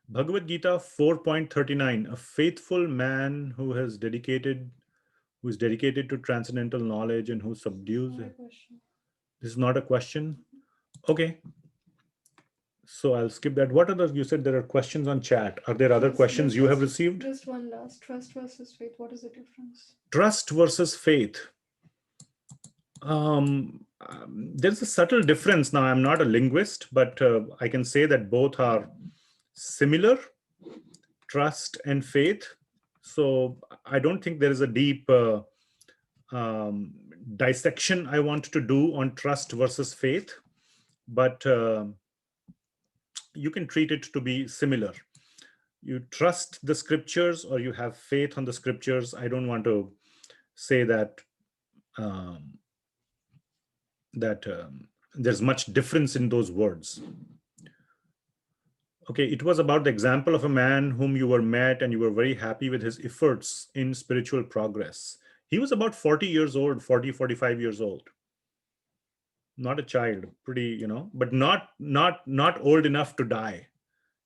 Bhagavad Gita 4.39, a faithful man who has dedicated who is dedicated to transcendental knowledge and who subdues Not a it. question. This is not a question. Okay. So I'll skip that. What other, you said there are questions on chat. Are there other questions you have received? Just one last. Trust versus faith. What is the difference? Trust versus faith. There's a subtle difference. Now, I'm not a linguist, but I can say that both are similar, trust and faith. So I don't think there is a deep dissection I want to do on trust versus faith, but you can treat it to be similar. You trust the scriptures or you have faith on the scriptures. I don't want to say that um, there's much difference in those words. Okay, it was about the example of a man whom you were met and you were very happy with his efforts in spiritual progress. He was about 40 years old, 40, 45 years old. Not a child, pretty, but not old enough to die.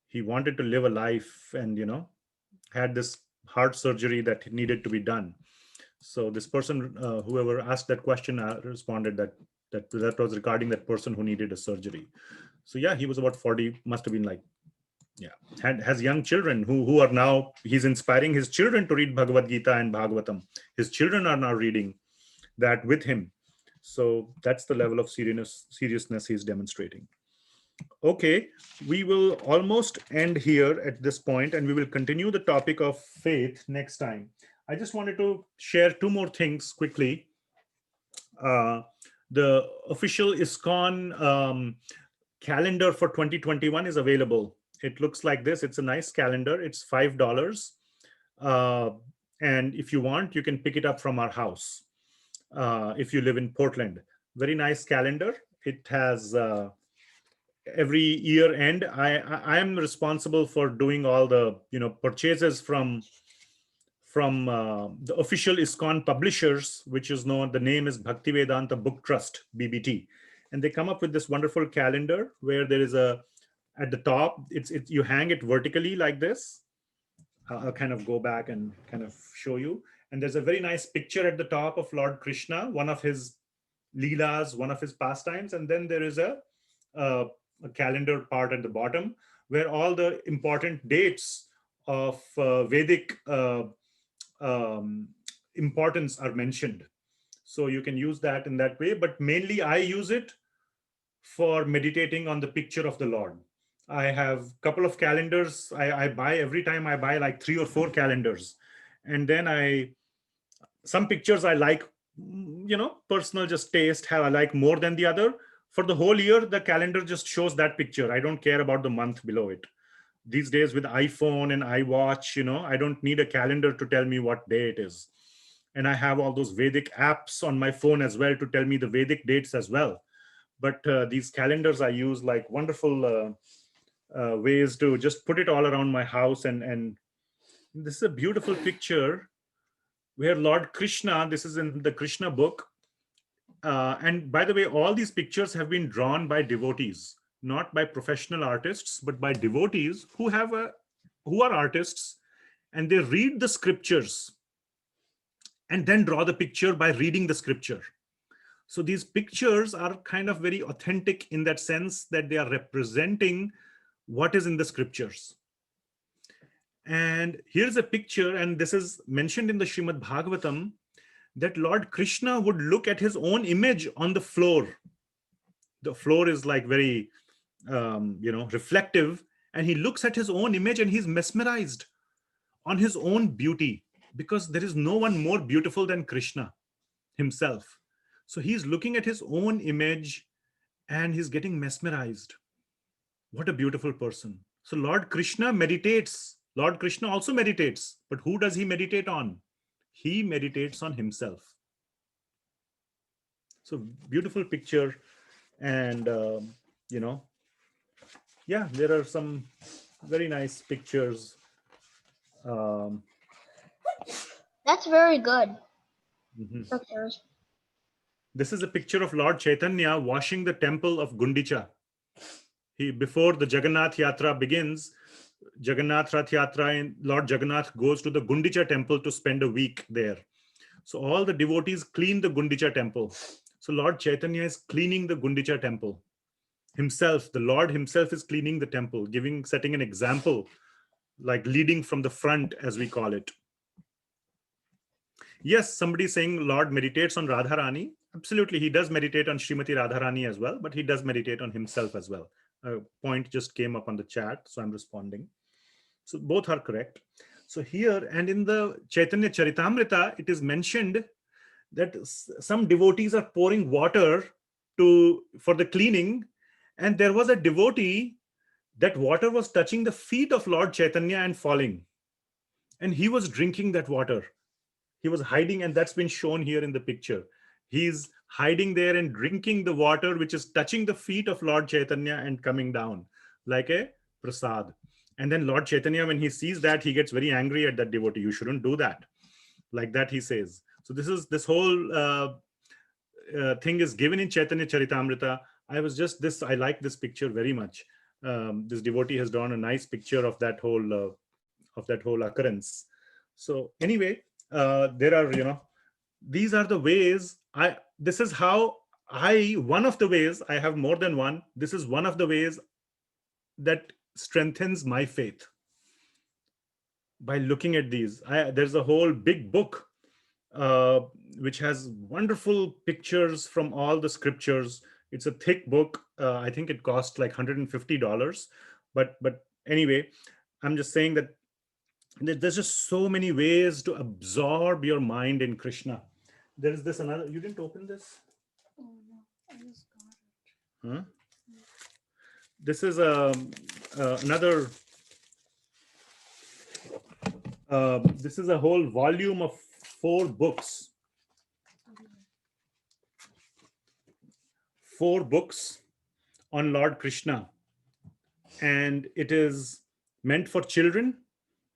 He wanted to live a life and, had this heart surgery that needed to be done. So this person, whoever asked that question, responded that was regarding that person who needed a surgery. So yeah, he was about 40, must have been like, yeah, has young children who are now, he's inspiring his children to read Bhagavad Gita and Bhagavatam. His children are now reading that with him. So that's the level of seriousness he's demonstrating. Okay, we will almost end here at this point, and we will continue the topic of faith next time. I just wanted to share two more things quickly. The official ISKCON calendar for 2021 is available. It looks like this. It's a nice calendar. It's $5. And if you want, you can pick it up from our house if you live in Portland. Very nice calendar. It has every year end. I am responsible for doing all the purchases from the official ISKCON publishers, which is known, the name is Bhaktivedanta Book Trust, BBT. And they come up with this wonderful calendar where there is at the top, you hang it vertically like this. I'll kind of go back and kind of show you. And there's a very nice picture at the top of Lord Krishna, one of his leelas, one of his pastimes. And then there is a calendar part at the bottom where all the important dates of Vedic importance are mentioned. So you can use that in that way, but mainly I use it for meditating on the picture of the Lord. I have a couple of calendars. I buy every time I buy like 3 or 4 calendars. And then some pictures I like, personal just taste, I like more than the other. For the whole year, the calendar just shows that picture. I don't care about the month below it. These days with iPhone and iWatch, I don't need a calendar to tell me what day it is. And I have all those Vedic apps on my phone as well to tell me the Vedic dates as well. But these calendars I use like wonderful ways to just put it all around my house. And this is a beautiful picture where Lord Krishna, this is in the Krishna book. And by the way, all these pictures have been drawn by devotees, not by professional artists, but by devotees who are artists, and they read the scriptures and then draw the picture by reading the scripture. So these pictures are kind of very authentic in that sense that they are representing what is in the scriptures. And here's a picture, and this is mentioned in the Srimad Bhagavatam, that Lord Krishna would look at his own image on the floor. The floor is like very, reflective, and he looks at his own image and he's mesmerized on his own beauty, because there is no one more beautiful than Krishna himself. So he's looking at his own image and he's getting mesmerized. What a beautiful person. So Lord Krishna meditates. Lord Krishna also meditates. But who does he meditate on? He meditates on himself. So beautiful picture. And, there are some very nice pictures. That's very good. Mhm. Pictures. This is a picture of Lord Chaitanya washing the temple of Gundicha. Before the Jagannath Yatra begins, Jagannath Rath Yatra, and Lord Jagannath goes to the Gundicha temple to spend a week there. So all the devotees clean the Gundicha temple. So Lord Chaitanya is cleaning the Gundicha temple himself. The Lord himself is cleaning the temple, setting an example, like leading from the front, as we call it. Yes, somebody saying Lord meditates on Radharani. Absolutely, he does meditate on Srimati Radharani as well, but he does meditate on himself as well. A point just came up on the chat, so I'm responding. So both are correct. So here, and in the Chaitanya Charitamrita, it is mentioned that some devotees are pouring water for the cleaning, and there was a devotee, that water was touching the feet of Lord Chaitanya and falling, and he was drinking that water. He was hiding, and that's been shown here in the picture. He's hiding there and drinking the water which is touching the feet of Lord Chaitanya and coming down like a prasad. And then Lord Chaitanya, when he sees that, he gets very angry at that devotee. You shouldn't do that. Like that, he says. So this whole thing is given in Chaitanya Charitamrita. I like this picture very much. This devotee has drawn a nice picture of that whole occurrence. So anyway, there are, these are the ways this is how one of the ways, I have more than one. This is one of the ways that strengthens my faith, by looking at these. There's a whole big book which has wonderful pictures from all the scriptures. It's a thick book. I think it cost like $150. But anyway, I'm just saying that there's just so many ways to absorb your mind in Krishna. There is this another. You didn't open this? Oh no, I just got it. Huh? This is another. This is a whole volume of 4 books. 4 books on Lord Krishna, and it is meant for children,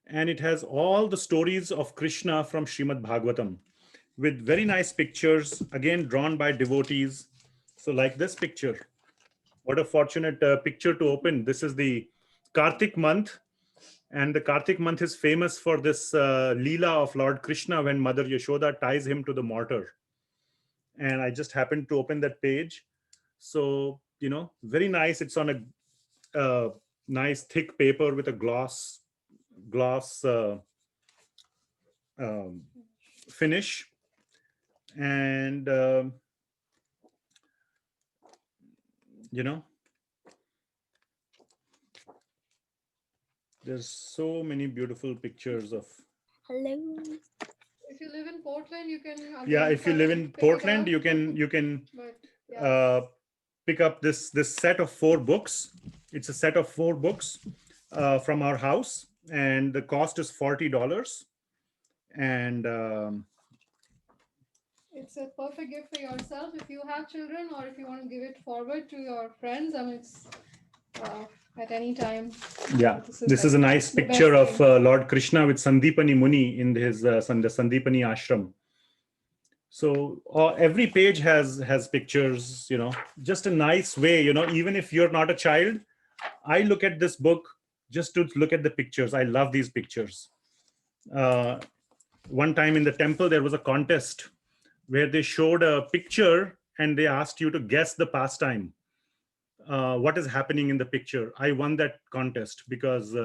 and it has all the stories of Krishna from Srimad Bhagavatam, with very nice pictures, again drawn by devotees. So like this picture, what a fortunate picture to open. This is the Kartik month, and the Kartik month is famous for this Leela of Lord Krishna when Mother Yashoda ties him to the mortar. And I just happened to open that page. So, very nice. It's on a nice thick paper with a gloss finish. And, there's so many beautiful pictures of. Hello. If you live in Portland, you can. Yeah, if you live in Portland, you can But, yeah. pick up this set of 4 books. It's a set of 4 books from our house, and the cost is $40. And It's a perfect gift for yourself if you have children, or if you want to give it forward to your friends. I mean, it's at any time. yeah, this is like a nice the best picture of thing. Lord Krishna with Sandipani Muni in his the Sandipani ashram. So every page has pictures, just a nice way, even if you're not a child. I look at this book just to look at the pictures. I love these pictures. One time in the temple, there was a contest where they showed a picture and they asked you to guess the pastime. What is happening in the picture. I won that contest because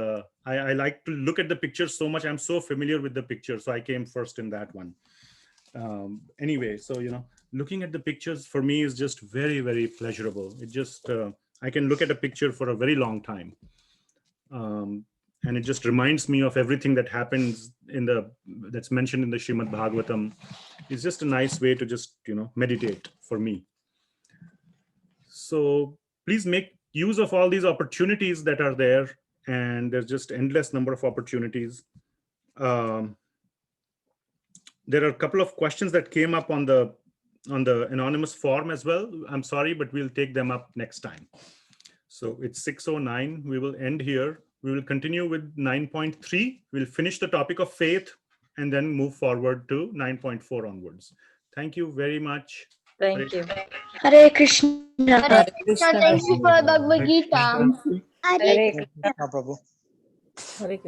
I like to look at the picture so much. I'm so familiar with the picture. So I came first in that one. Anyway, so, looking at the pictures for me is just very, very pleasurable. It just, I can look at a picture for a very long time. And it just reminds me of everything that happens that's mentioned in the Srimad Bhagavatam. It's just a nice way to just, meditate for me. So please make use of all these opportunities that are there. And there's just endless number of opportunities. There are a couple of questions that came up on the anonymous form as well. I'm sorry, but we'll take them up next time. So it's 6:09. We will end here. We will continue with 9.3. We'll finish the topic of faith and then move forward to 9.4 onwards. Thank you very much. Thank you. Hare Krishna. Hare Krishna, thank you for Bhagavad Gita. Hare Hare Krishna, Prabhu. Hare